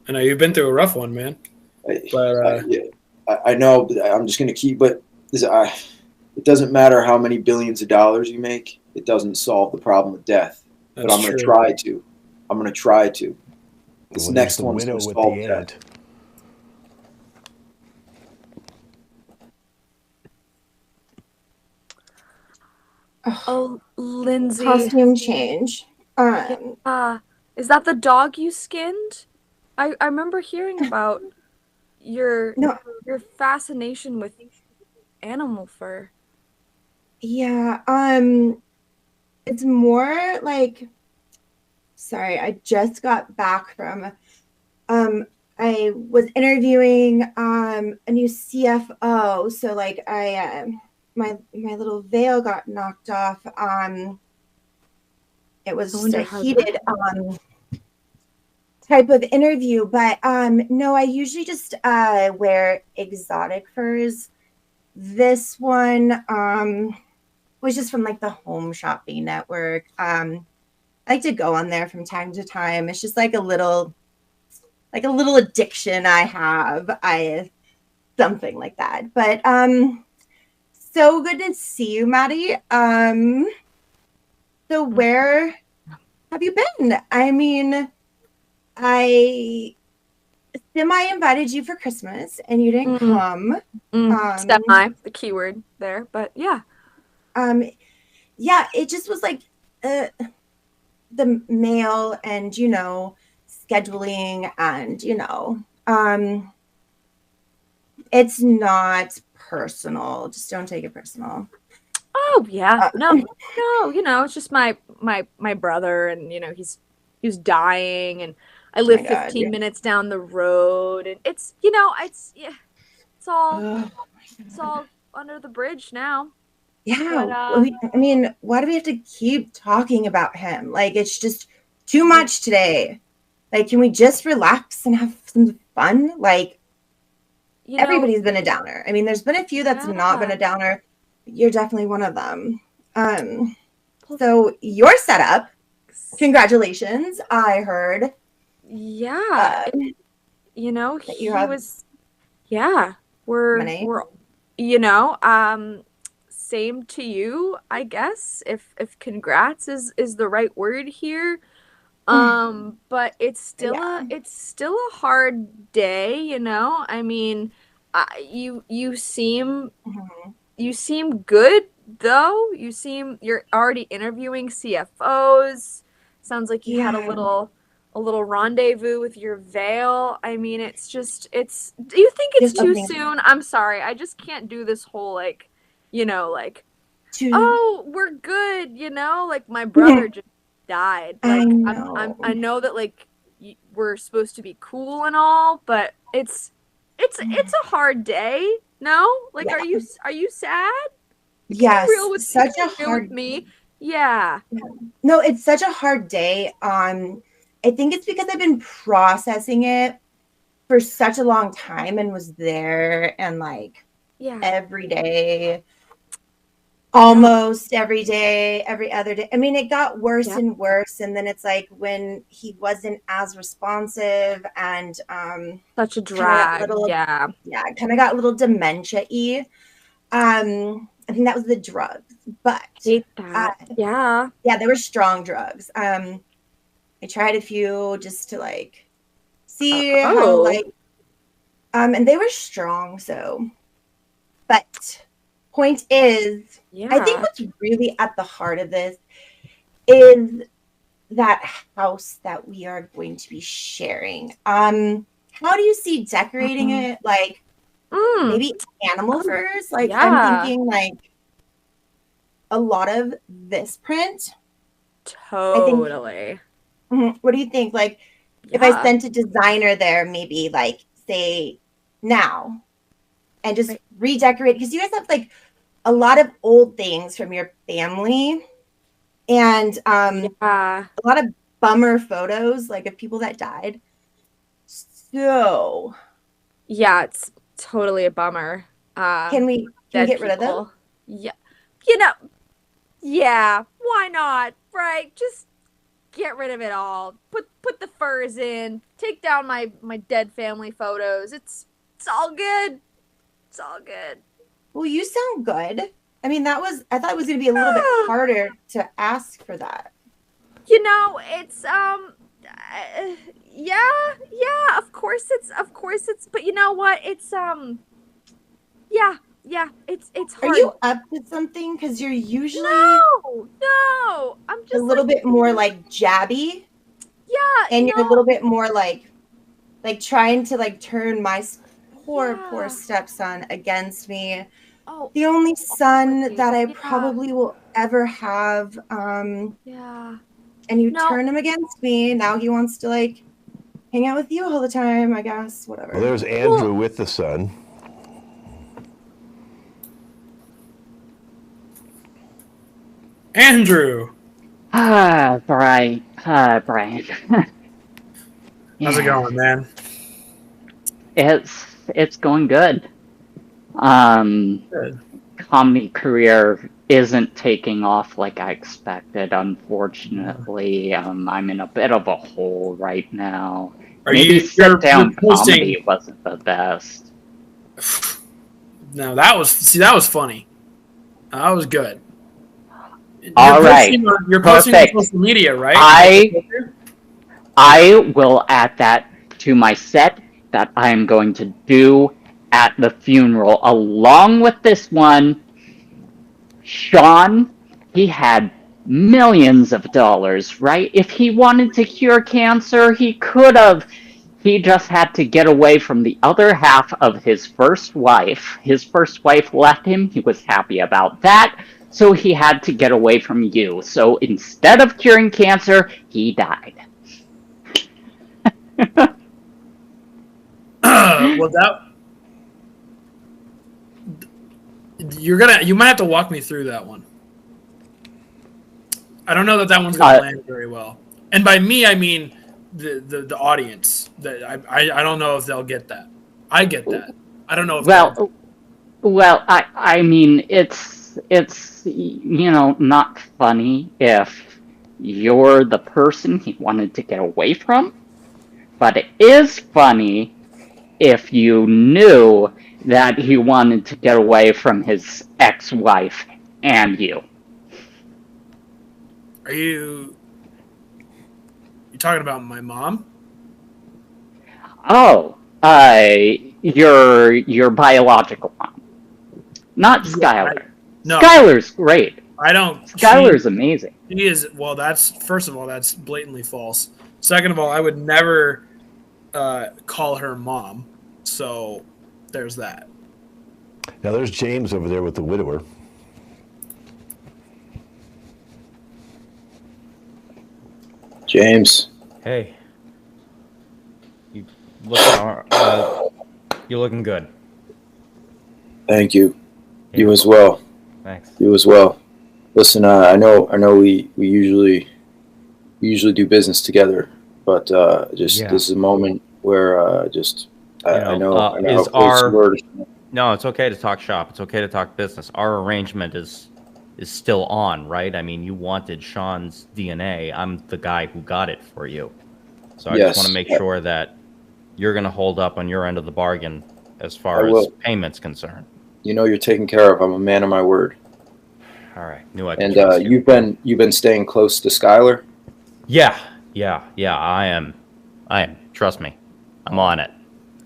I know you've been through a rough one, man. I know. But I'm just gonna keep. But it doesn't matter how many billions of dollars you make. It doesn't solve the problem of death. But I'm gonna try to. I'm gonna try to. This next one's gonna solve that. Oh, Lindsay. Costume change. Is that the dog you skinned? I remember hearing about your fascination with animal fur. Yeah, it's more like, sorry, I just got back from I was interviewing a new CFO, so like my little veil got knocked off. It was just a heated type of interview, but no, I usually just wear exotic furs. This one was just from like the Home Shopping Network. I like to go on there from time to time. It's just like a little addiction I have. Something like that. But so good to see you, Maddie. So where have you been? I mean, I semi-invited you for Christmas and you didn't come. Semi, the keyword there, but yeah. Yeah, it just was like the mail and, you know, scheduling and, you know, it's not personal. Just don't take it personal. Oh yeah. No, you know, it's just my brother, and you know, he's dying, and I live 15 minutes down the road, and it's, you know, it's all under the bridge now. Yeah. But, I mean, why do we have to keep talking about him? Like, it's just too much today. Like, can we just relax and have some fun? Like, everybody's been a downer. I mean, there's been a few that's not been a downer. You're definitely one of them. So your setup, congratulations. I heard. Yeah. You know, we're you know, same to you, I guess, if congrats is the right word here. But it's still a hard day, you know. I mean, you seem good though. You're already interviewing CFOs. Sounds like you had a little rendezvous with your veil. I mean, do you think it's too soon? I'm sorry. I just can't do this whole like, oh, we're good, like my brother just died. Like I know that like we're supposed to be cool and all, but it's a hard day. No? Like are you sad? Yes, Real with such a hard with me. Yeah. No, it's such a hard day. I think it's because I've been processing it for such a long time and was there and like every day, almost every day, every other day. I mean, it got worse and worse, and then it's like when he wasn't as responsive and such a drag. Kind of got a little dementia-y. I think that was the drugs, but hate that. Yeah, they were strong drugs. I tried a few just to like see how like, and they were strong. So, but point is, I think what's really at the heart of this is that house that we are going to be sharing. How do you see decorating it? Like, maybe animal furs? Like, I'm thinking like a lot of this print. Totally. What do you think? Like, if I sent a designer there, maybe like say now and just redecorate, because you guys have like a lot of old things from your family and a lot of bummer photos like of people that died. So yeah, it's totally a bummer. Can we get rid of them? Yeah. Yeah, why not? Right? Just get rid of it all. Put the furs in. Take down my dead family photos. It's all good. It's all good. Well, you sound good. I mean, I thought it was going to be a little bit harder to ask for that. It's of course it's but you know what? It's it's hard. Are you up to something? Because you're usually no. I'm just a little bit more like jabby. Yeah, and you're a little bit more like trying to like turn my poor stepson against me. Oh, the only son that I probably will ever have. And you turn him against me. Now he wants to like hang out with you all the time. I guess whatever. Well, there's Andrew with the son. Andrew. Brian. How's it going, man? It's going good. Good. Comedy career isn't taking off like I expected, unfortunately. I'm in a bit of a hole right now. Maybe sit down comedy wasn't the best. No, that was funny. That was good. All right. You're posting on social media, right? I will add that to my set that I am going to do at the funeral. Along with this one, Sean, he had millions of dollars, right? If he wanted to cure cancer, he could have. He just had to get away from the other half of his first wife. His first wife left him. He was happy about that. So he had to get away from you. So instead of curing cancer, he died. Well, you might have to walk me through that one. I don't know that one's gonna land very well. And by me, I mean the audience. I don't know if they'll get that. I get that. I don't know if well, I mean it's not funny if you're the person he wanted to get away from, but it is funny if you knew that he wanted to get away from his ex-wife and you. Are you talking about my mom? Oh, your biological mom, not Skylar. No, Skylar's great. I don't. Skylar's amazing. She is. Well, that's first of all, that's blatantly false. Second of all, I would never call her mom. So there's that. Now there's James over there with the widower. James. Hey. You're looking good. Thank you. Yeah. You as well. Thanks. You as well. Listen, I know we usually do business together, but this is a moment where I know how close you were. No, it's okay to talk shop. It's okay to talk business. Our arrangement is still on, right? I mean, you wanted Sean's DNA. I'm the guy who got it for you. So I just want to make sure that you're going to hold up on your end of the bargain as far as payments concerned. You know you're taken care of. I'm a man of my word. All right. Knew I could trust you. You've been staying close to Skylar? Yeah, I am. Trust me. I'm on it.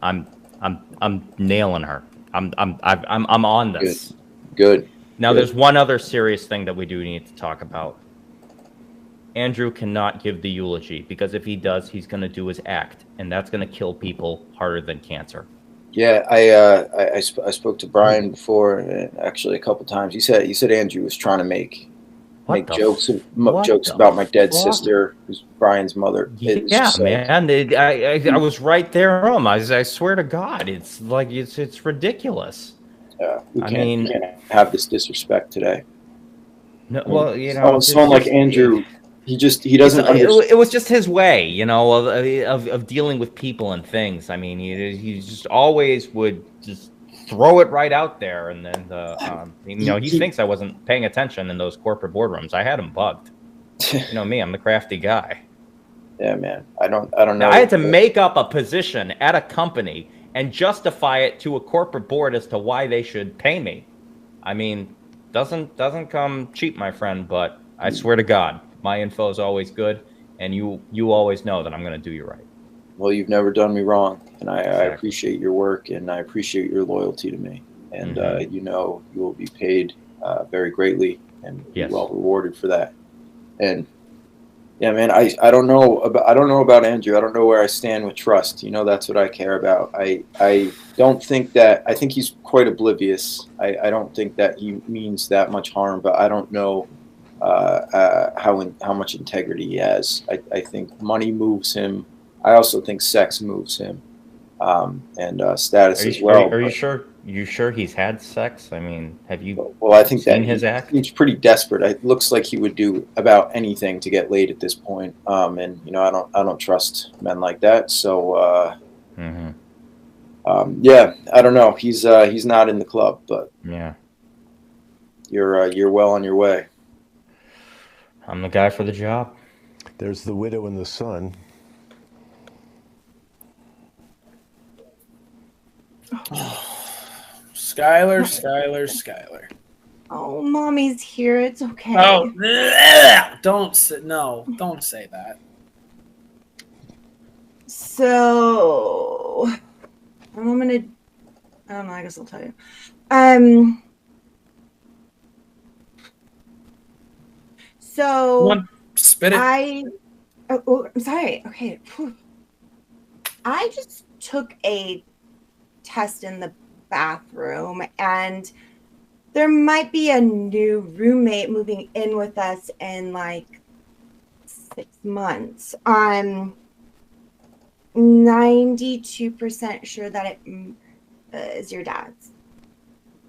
I'm nailing her. I'm on this. Good. Now there's one other serious thing that we do need to talk about. Andrew cannot give the eulogy because if he does, he's going to do his act, and that's going to kill people harder than cancer. Yeah, I spoke to Brian before, actually a couple times. He said Andrew was trying to make jokes about my dead sister, who's Brian's mother. Man, I was right there. I swear to God, it's like it's ridiculous. Yeah, we can't have this disrespect today. No, well, you know, someone like Andrew. He doesn't understand. It was just his way, you know, of dealing with people and things. I mean, he just always would just throw it right out there, and then he thinks I wasn't paying attention in those corporate boardrooms. I had him bugged. You know me, I'm the crafty guy. Yeah, man. I don't know. Now, I had to make up a position at a company and justify it to a corporate board as to why they should pay me. I mean, doesn't come cheap, my friend. But I swear to God, my info is always good, and you always know that I'm going to do you right. Well, you've never done me wrong, and I appreciate your work, and I appreciate your loyalty to me. And you know you will be paid very greatly and be well rewarded for that. And yeah, man, I don't know about Andrew. I don't know where I stand with trust. You know, that's what I care about. I don't think that. I think he's quite oblivious. I don't think that he means that much harm, but I don't know how much integrity he has. I think money moves him. I also think sex moves him, and status as well. Are you sure? You sure he's had sex? I mean, have you? Well, I think seen his act. He's pretty desperate. It looks like he would do about anything to get laid at this point. And you know, I don't trust men like that. So, yeah, I don't know. He's not in the club, but yeah, you're well on your way. I'm the guy for the job. There's the widow and the son. Skylar. Oh, mommy's here. It's okay. Oh, don't say that. So, I don't know. I guess I'll tell you. So spit it. I'm sorry. Okay. I just took a test in the bathroom, and there might be a new roommate moving in with us in like 6 months. I'm 92% sure that it is your dad's.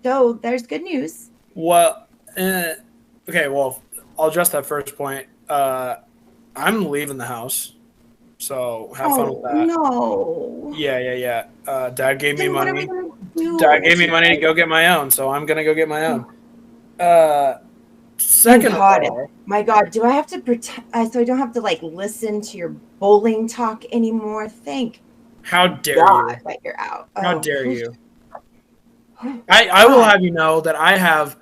So there's good news. Well, okay. Well, I'll address that first point. I'm leaving the house. So have fun with that. No. Yeah. Dad gave me Then what are money. we gonna do? Dad gave me money to go get my own, so I'm gonna go get my own. Second of all, my God, do I have to pretend so I don't have to like listen to your bowling talk anymore? How dare God you? that you're out. How dare you? I will have you know that I have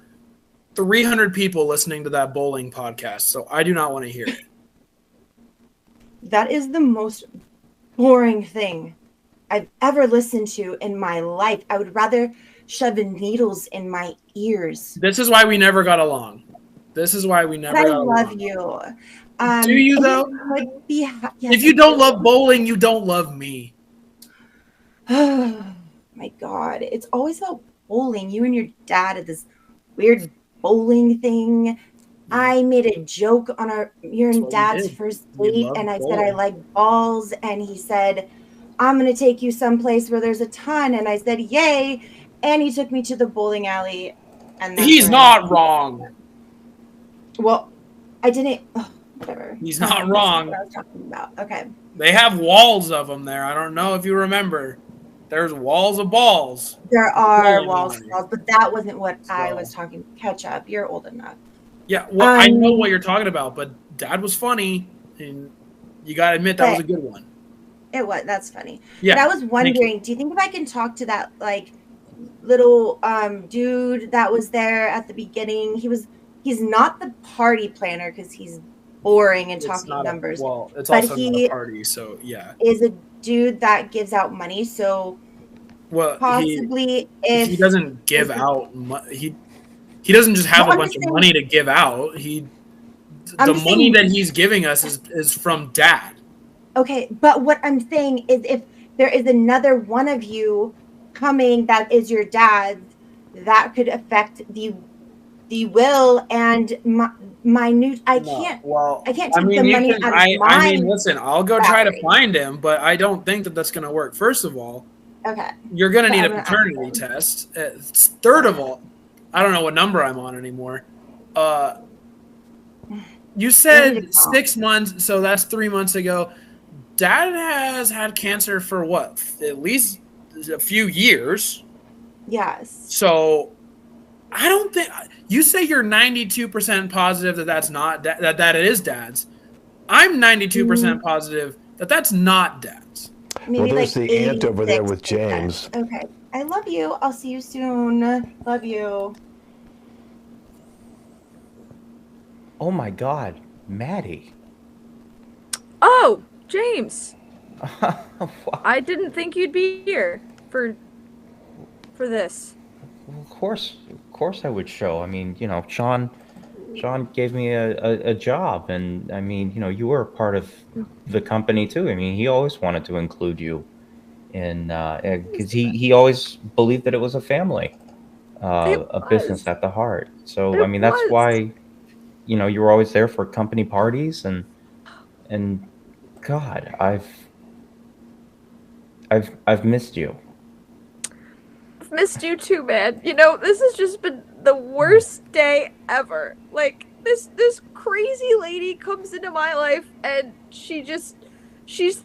300 people listening to that bowling podcast, so I do not want to hear it. That is the most boring thing I've ever listened to in my life. I would rather shoving needles in my ears. This is why we never got along. This is why we never But I got love along. you. Do you and though? Would be yes, If you I don't do. love bowling, you don't love me. Oh my God. It's always about bowling. You and your dad had this weird bowling thing. I made a joke on your That's and what we dad's did. first We date, loved and I said I bowling. like balls, and he said, I'm gonna take you someplace where there's a ton, and I said, yay, and he took me to the bowling alley, and that's He's where I met not you. wrong. Well, I didn't. Whatever. He's not That's wrong. what I was talking about. Okay. They have walls of them there. I don't know if you remember. There's walls of balls. There are Bowling walls, alley. but that wasn't what I So- was talking. Catch up. You're old enough. Yeah, well, I know Um, what you're talking about, but Dad was funny, and you gotta admit that was a But- good one. It was. That's funny. Yeah, But I was thank you. wondering, do you think if I can talk to that like little dude that was there at the beginning? He's not the party planner because he's boring and It's talking not numbers. it's but also not he a party, so yeah. is a dude that gives out money. So Well, possibly he if doesn't give if- out. He doesn't just have Well, a I'm bunch just of saying- money to give out. I'm The just money saying- that he's giving us is from Dad. Okay, but what I'm saying is if there is another one of you coming that is your dad's, that could affect the will and my new I can't Well, I can't take the money out of I my mean, listen, I'll go try to salary. find him, but I don't think that that's going to work. First of all, Okay. you're going to But need a I'm gonna ask paternity him. test. Third of all, I don't know what number I'm on anymore. You Maybe said the count. 6 months, so that's 3 months ago. Dad has had cancer for what? At least a few years. Yes. So I don't think you say you're 92% positive that that's not that it is Dad's. I'm 92% positive that that's not Dad's. Maybe Well, there's like the aunt over there with 86%. James. Okay. I love you. I'll see you soon. Love you. Oh my God, Maddie. Oh, James. Well, I didn't think you'd be here for this. of course I would show. I mean, you know, Sean gave me a job, and I mean, you know, you were a part of the company too. I mean, he always wanted to include you in because he always believed that it was a family, a business was. at the heart. So It I mean, that's was. why, you know, you were always there for company parties and God, I've missed you. I've missed you too, man. You know, this has just been the worst day ever. Like this crazy lady comes into my life and she's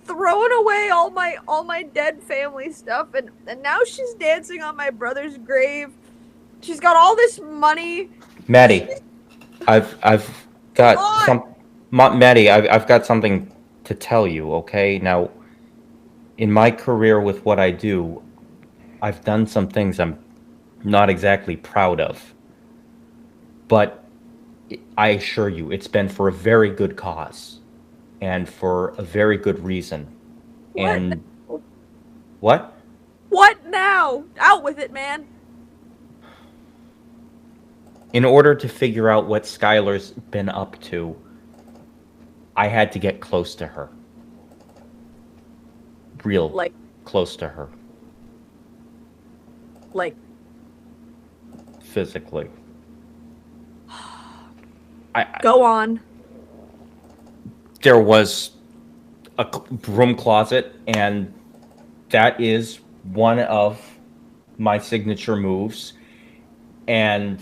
throwing away all my dead family stuff and now she's dancing on my brother's grave. She's got all this money. Maddie, I've got Maddie, I've got something to tell you, okay? Now, in my career with what I do, I've done some things I'm not exactly proud of. But I assure you, it's been for a very good cause and for a very good reason. What? And what? What now? Out with it, man. In order to figure out what Skylar's been up to, I had to get close to her. Real Like close to her. like Physically. go on. There was a broom closet, and that is one of my signature moves. And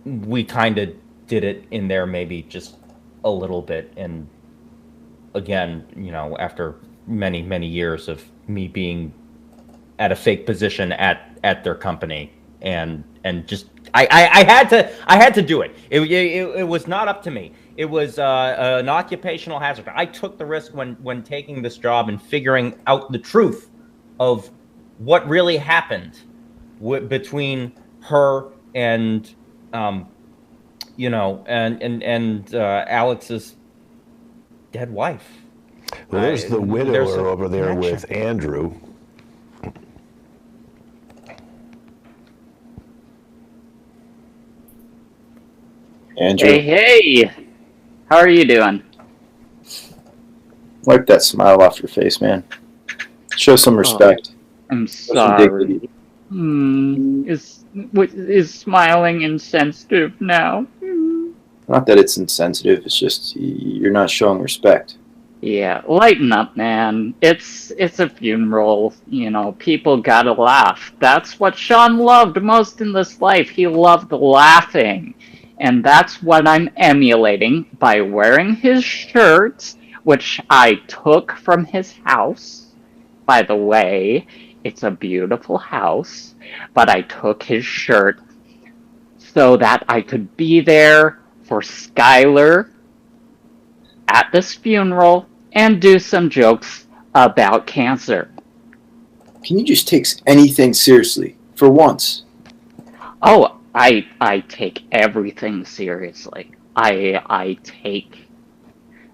we kind of did it in there maybe just a little bit. And again, you know, after many, many years of me being at a fake position at their company and just I had to do it. It was not up to me. It was an occupational hazard. I took the risk when taking this job and figuring out the truth of what really happened between her and you know and Alex's dead wife. Well, there's the widower there's a over there connection. with Andrew. Andrew, Hey, how are you doing? wipe that smile off your face, man. Show some respect. I'm Show some dignity. sorry. Is smiling insensitive now? Not that it's insensitive. It's just you're not showing respect. Yeah, lighten up, man. It's a funeral. You know, people gotta laugh. That's what Sean loved most in this life. He loved laughing. And that's what I'm emulating by wearing his shirt, which I took from his house. By the way, it's a beautiful house, but I took his shirt so that I could be there for Skylar at this funeral and do some jokes about cancer. Can you just take anything seriously for once? Oh, I take everything seriously. I take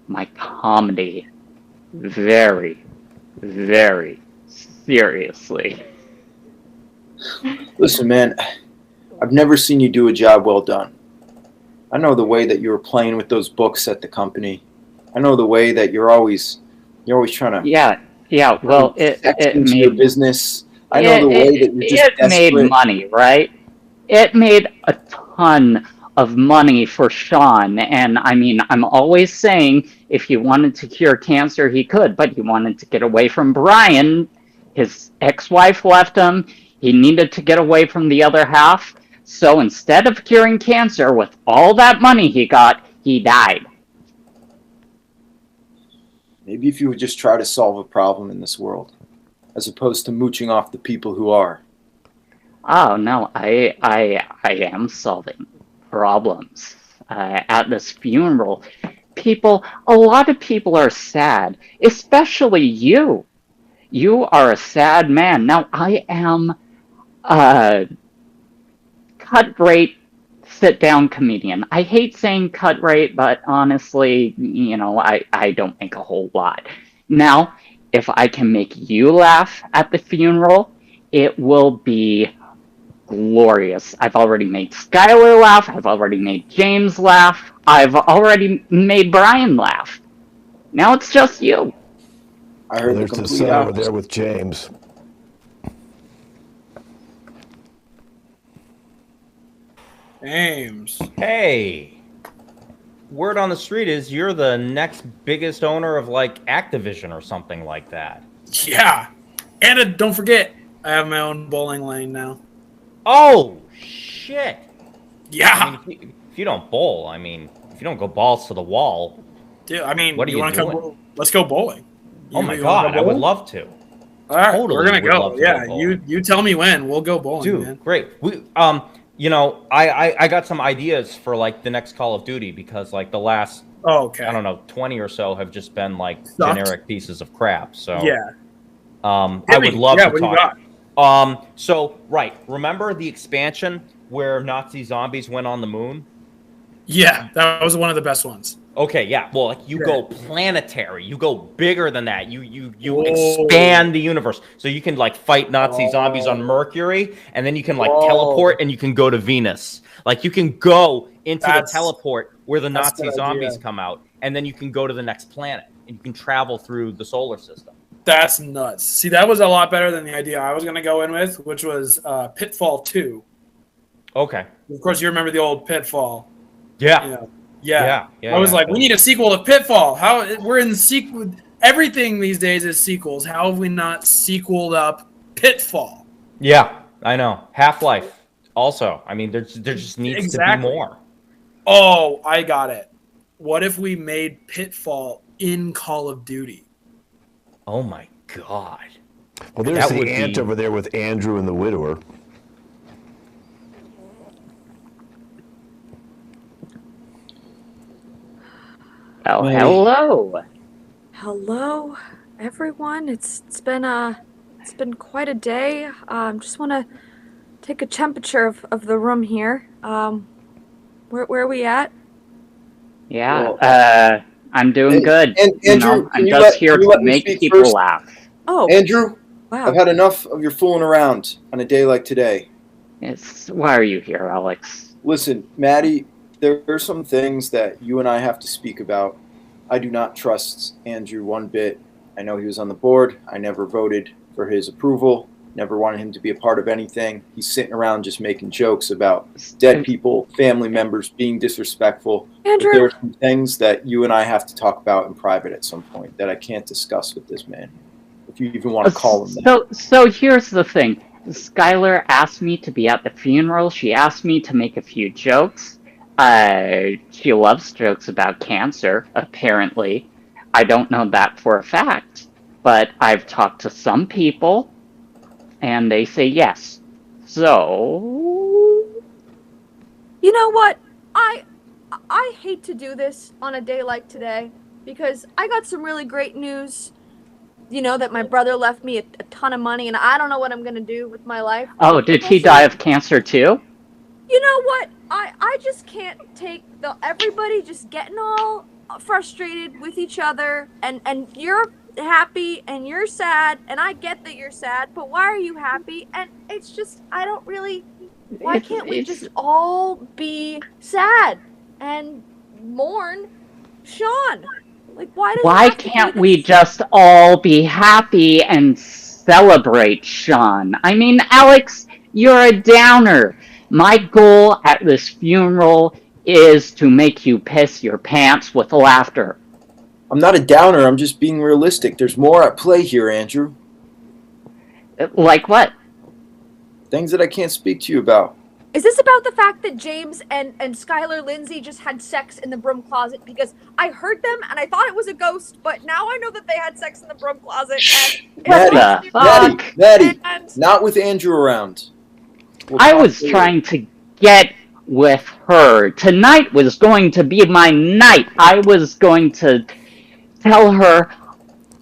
my comedy very, very seriously. Listen, man, I've never seen you do a job well done. I know the way that you were playing with those books at the company. I know the way that you're always trying to Yeah. Well, it into your made business. I know the way that you're just it made desperate. money, right? It made a ton of money for Sean, and I mean, I'm always saying if he wanted to cure cancer, he could, but he wanted to get away from Brian. His ex-wife left him. He needed to get away from the other half. So instead of curing cancer with all that money he got, he died. Maybe if you would just try to solve a problem in this world, as opposed to mooching off the people who are. Oh no, I am solving problems at this funeral. A lot of people are sad, especially you. You are a sad man. Now I am a cut rate sit down comedian. I hate saying cut rate, but honestly, you know, I don't make a whole lot. Now, if I can make you laugh at the funeral, it will be glorious. I've already made Skylar laugh. I've already made James laugh. I've already made Brian laugh. Now it's just you. I heard There's the the complete son over opposite. there with James. James. Hey, word on the street is you're the next biggest owner of like Activision or something like that. Yeah. And don't forget, I have my own bowling lane now. Oh shit! Yeah. I mean, if you don't bowl, I mean, if you don't go balls to the wall, Dude, I mean, what are you want to doing? come? Let's go bowling. Oh my You wanna god, go I would bowling? love to. All right, totally we're gonna would go. love to Yeah, go you bowling. tell me when. We'll go bowling, Dude, man. great. We you know, I got some ideas for like the next Call of Duty because like the last Oh, okay. I don't know 20 or so have just been like Sucked. generic pieces of crap. So Yeah. I Hit would me. love Yeah, to what do you talk. got? So right, remember the expansion where Nazi zombies went on the moon? Yeah, that was one of the best ones. Okay, yeah. Well, like you Yeah. go planetary, you go bigger than that. You Whoa. expand the universe, so you can like fight Nazi zombies on Whoa. Mercury, and then you can like Whoa. teleport, and you can go to Venus. Like you can go into That's- the teleport where the that's a Nazi good zombies idea. come out, and then you can go to the next planet, and you can travel through the solar system. That's nuts. See, that was a lot better than the idea I was gonna go in with, which was Pitfall 2. Okay. Of course, you remember the old Pitfall. Yeah. You know? Yeah. Yeah. I was yeah. like, we need a sequel to Pitfall. How we're in sequel? Everything these days is sequels. How have we not sequeled up Pitfall? Yeah, I know. Half-Life. Also, I mean, there just needs to be Exactly. more. Oh, I got it. What if we made Pitfall in Call of Duty? Oh my god. Well, there's That the would ant be- over there with Andrew and the widower. Oh, Hey. hello. Hello, everyone. It's been quite a day. Just want to take a temperature of the room here. Where are we at? Yeah. Well, I'm doing Hey, good. and You Andrew, know, can I'm you just here can you to let me make speak people first? laugh. Oh, Andrew, wow. I've had enough of your fooling around on a day like today. Why are you here, Alex? Listen, Maddie there are some things that you and I have to speak about. I do not trust Andrew one bit. I know he was on the board. I never voted for his approval. Never wanted him to be a part of anything. He's sitting around just making jokes about dead people, family members being disrespectful. Andrew. But there are some things that you and I have to talk about in private at some point that I can't discuss with this man. If you even want to call him that. So here's the thing. Skylar asked me to be at the funeral. She asked me to make a few jokes. She loves jokes about cancer, apparently. I don't know that for a fact, but I've talked to some people, and they say yes. So... You know what? I hate to do this on a day like today, because I got some really great news. You know, that my brother left me a ton of money, and I don't know what I'm going to do with my life. Oh, did he die of cancer too? You know what? I just can't take everybody just getting all frustrated with each other, and you're happy and you're sad, and I get that you're sad, but why are you happy? And it's just, I don't really, why can't we just all be sad and mourn Sean? Like, why can't we just all be happy and celebrate Sean? I mean, Alex, you're a downer. My goal at this funeral is to make you piss your pants with laughter. I'm not a downer. I'm just being realistic. There's more at play here, Andrew. Like what? Things that I can't speak to you about. Is this about the fact that James and Skylar Lindsay just had sex in the broom closet? Because I heard them and I thought it was a ghost, but now I know that they had sex in the broom closet. Maddie, not with Andrew around. I was trying to get with her. Tonight was going to be my night. I was going to tell her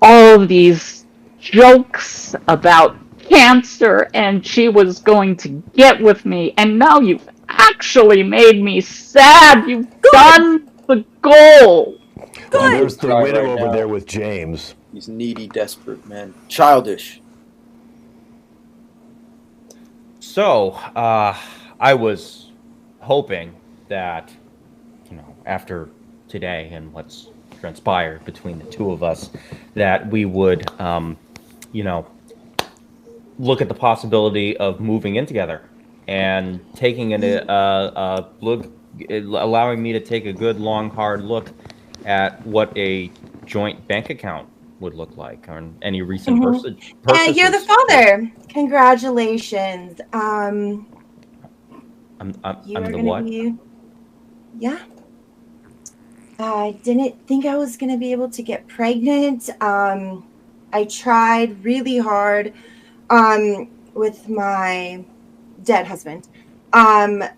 all of these jokes about cancer, and she was going to get with me, and now you've actually made me sad. You've done the goal. Well, there's the widow over there with James. He's needy, desperate, man. Childish. So, I was hoping that, you know, after today and what's transpired between the two of us, that we would, you know, look at the possibility of moving in together and taking a look, allowing me to take a good, long, hard look at what a joint bank account would look like on any recent purchases. And you're the father. Congratulations. I'm the what? Yeah. I didn't think I was going to be able to get pregnant. I tried really hard with my dead husband. And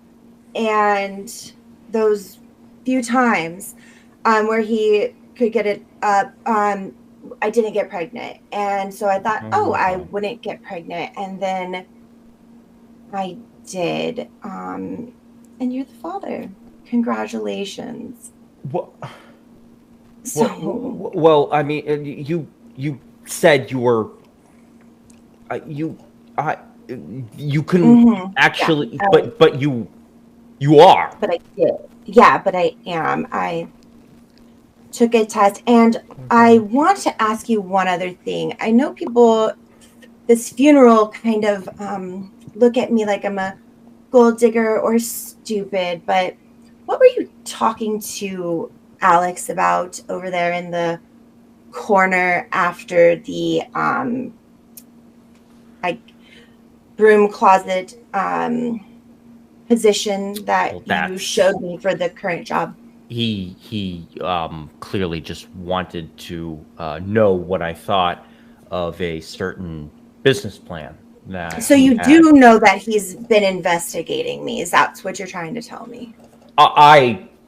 those few times where he could get it up, I didn't get pregnant. And so I thought, I wouldn't get pregnant. And then I did. And you're the father. Congratulations. Well, I mean, you said you were, you couldn't actually, but you are. But I did. Yeah, but I am. I took a test, and I want to ask you one other thing. I know people, this funeral kind of look at me like I'm a gold digger or stupid, but what were you talking to Alex about over there in the corner after the like broom closet position that you showed me for the current job? He clearly just wanted to know what I thought of a certain business plan. So you do know that he's been investigating me. Is that what you're trying to tell me?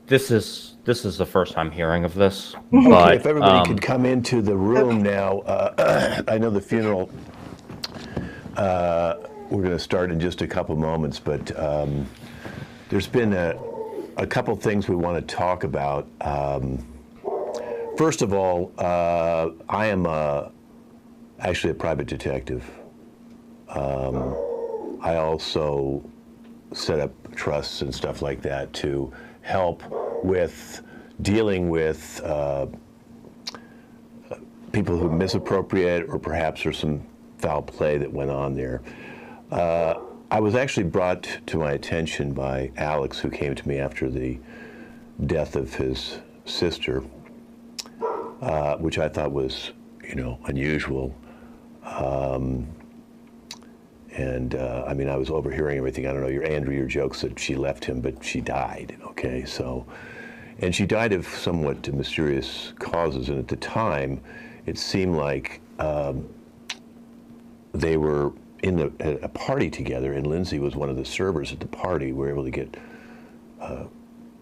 This is the first I'm hearing of this. Okay, but, if everybody could come into the room now. I know the funeral, we're going to start in just a couple moments, but there's been a couple things we want to talk about. First of all, I am actually a private detective. I also set up trusts and stuff like that to help with dealing with people who misappropriate, or perhaps there's some foul play that went on there. I was actually brought to my attention by Alex, who came to me after the death of his sister, which I thought was, unusual. I mean, I was overhearing everything. I don't know, your joke said she left him, but she died, okay? So, and she died of somewhat mysterious causes, and at the time, it seemed like they were at a party together, and Lindsay was one of the servers at the party. We were able to get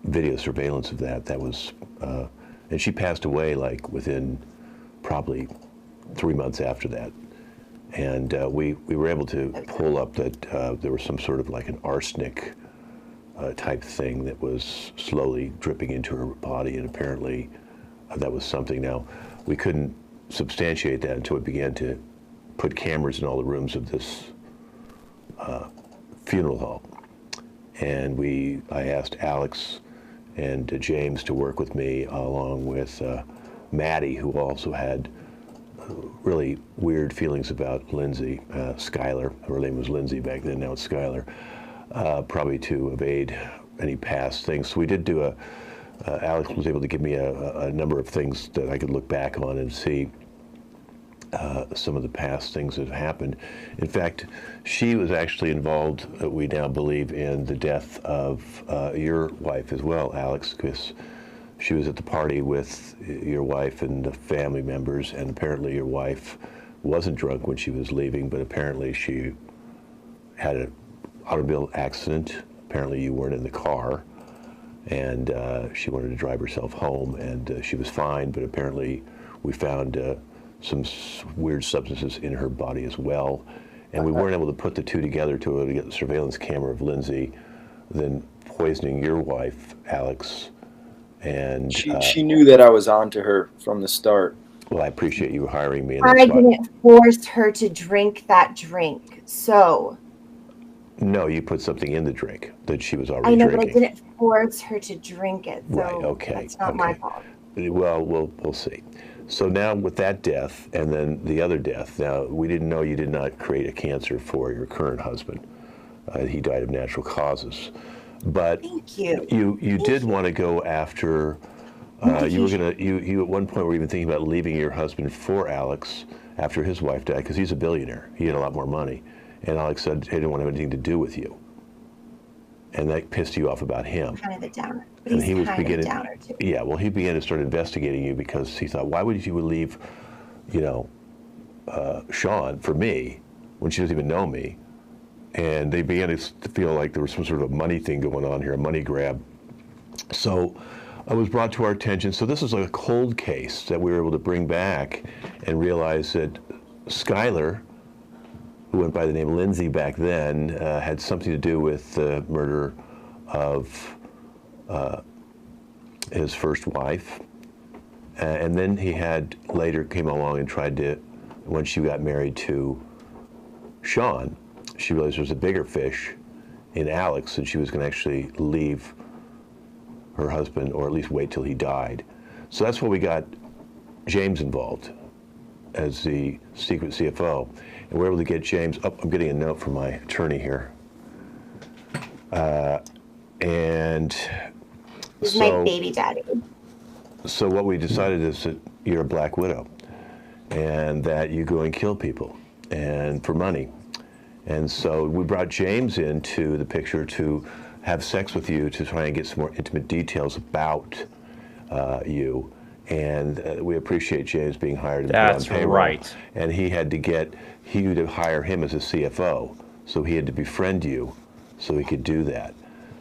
video surveillance of that. That was, and she passed away like within probably 3 months after that. And we were able to pull up that there was some sort of like an arsenic type thing that was slowly dripping into her body, and apparently that was something. Now, we couldn't substantiate that until we began to put cameras in all the rooms of this funeral hall. And I asked Alex and James to work with me, along with Maddie, who also had really weird feelings about Lindsay, Skylar. Her name was Lindsay back then, now it's Skylar, probably to evade any past things. So we did do Alex was able to give me a number of things that I could look back on and see some of the past things that have happened. In fact, she was actually involved, we now believe, in the death of your wife as well, Alex, because she was at the party with your wife and the family members, and apparently your wife wasn't drunk when she was leaving, but apparently she had an automobile accident. Apparently you weren't in the car, and she wanted to drive herself home, and she was fine, but apparently we found some weird substances in her body as well, and we weren't able to put the two together to get the surveillance camera of Lindsay then poisoning your wife, Alex. And she knew that I was on to her from the start. Well, I appreciate you hiring me. I didn't force her to drink that drink, so. No, you put something in the drink that she was already drinking. I know, drinking. but I didn't force her to drink it, so right, okay. That's not my fault. Well, we'll see. So now with that death, and then the other death, now we didn't know you did not create a cancer for your current husband. He died of natural causes. But thank you. You did want to go after. You were gonna. You at one point were even thinking about leaving your husband for Alex after his wife died, because he's a billionaire. He had a lot more money, and Alex said he didn't want to have anything to do with you, and that pissed you off about him. Kind of a downer. But and he was kind beginning. of a downer too. Yeah. Well, he began to start investigating you because he thought, why would you leave, Sean for me when she doesn't even know me? And they began to feel like there was some sort of money thing going on here, a money grab. So it was brought to our attention. So this is like a cold case that we were able to bring back and realize that Skylar, who went by the name Lindsay back then, had something to do with the murder of his first wife. And then he later came along and tried to, when she got married to Sean, she realized there was a bigger fish in Alex, and she was going to actually leave her husband, or at least wait till he died. So that's why we got James involved as the secret CFO. And we're able to get James, I'm getting a note from my attorney here. And He's my baby daddy. So what we decided is that you're a black widow, and that you go and kill people, and for money. And so we brought James into the picture to have sex with you, to try and get some more intimate details about you. And we appreciate James being hired and put on payroll. Right. And he had to get you to hire him as a CFO. So he had to befriend you so he could do that.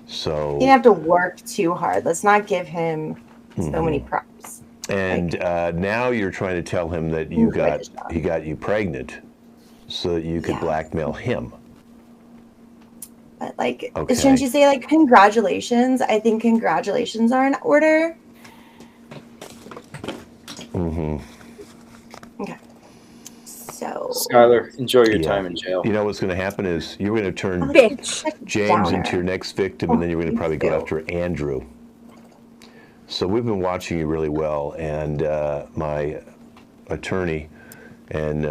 So He didn't have to work too hard. Let's not give him so many props. And now you're trying to tell him that he got you pregnant so that you could blackmail him. But shouldn't you say congratulations? I think congratulations are in order. Mm-hmm. Okay. So Skylar, enjoy your time in jail. You know what's going to happen is you're going to turn Bitch. James into your next victim, and then you're going to probably go after Andrew. So we've been watching you really well, and my attorney and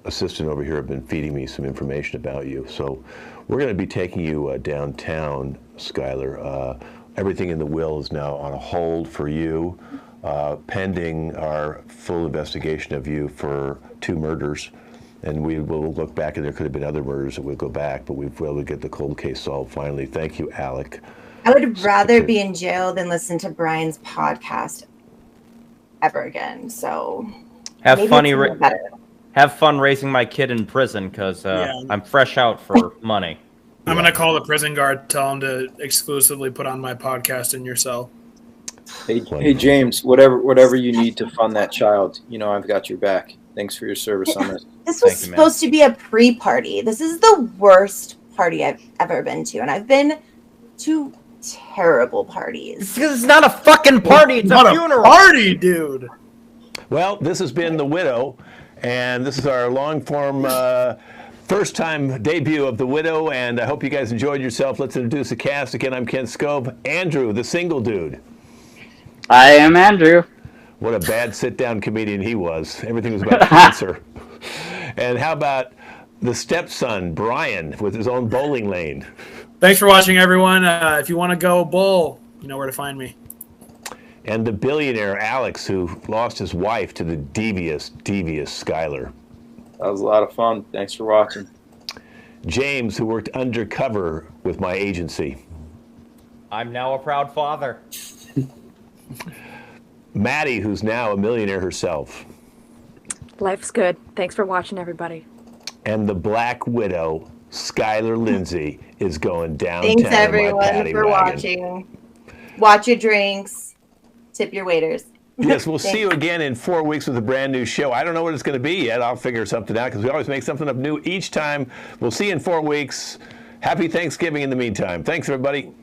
assistant over here have been feeding me some information about you. So we're going to be taking you downtown, Skylar. Everything in the will is now on a hold for you, pending our full investigation of you for 2 murders. And we will look back, and there could have been other murders that we'll go back, but we've been able to get the cold case solved finally. Thank you, Alec. I would rather be in jail than listen to Brian's podcast ever again. So Have maybe fun, it's better. have fun raising my kid in prison because I'm fresh out for money. I'm going to call the prison guard, tell him to exclusively put on my podcast in your cell. Hey, James, whatever you need to fund that child, I've got your back. Thanks for your service on this. This was supposed to be a pre-party. This is the worst party I've ever been to, and I've been to terrible parties. Because it's not a fucking party, it's Not a funeral. Party, dude. Well, this has been The Widow, and this is our long-form first-time debut of The Widow, and I hope you guys enjoyed yourself. Let's introduce the cast. Again, I'm Ken Scove. Andrew, the single dude. I am Andrew. What a bad sit-down comedian he was. Everything was about cancer. And how about the stepson, Brian, with his own bowling lane? Thanks for watching, everyone. If you want to go bowl, you know where to find me. And the billionaire, Alex, who lost his wife to the devious Skylar. That was a lot of fun. Thanks for watching. James, who worked undercover with my agency. I'm now a proud father. Maddie, who's now a millionaire herself. Life's good. Thanks for watching, everybody. And the Black Widow, Skylar Lindsay, is going downtown. Thanks, in my everyone, paddy for wagon. watching. Watch your drinks. Tip your waiters. Yes, we'll see you again in 4 weeks with a brand new show. I don't know what it's going to be yet. I'll figure something out because we always make something up new each time. We'll see you in 4 weeks. Happy Thanksgiving in the meantime. Thanks, everybody.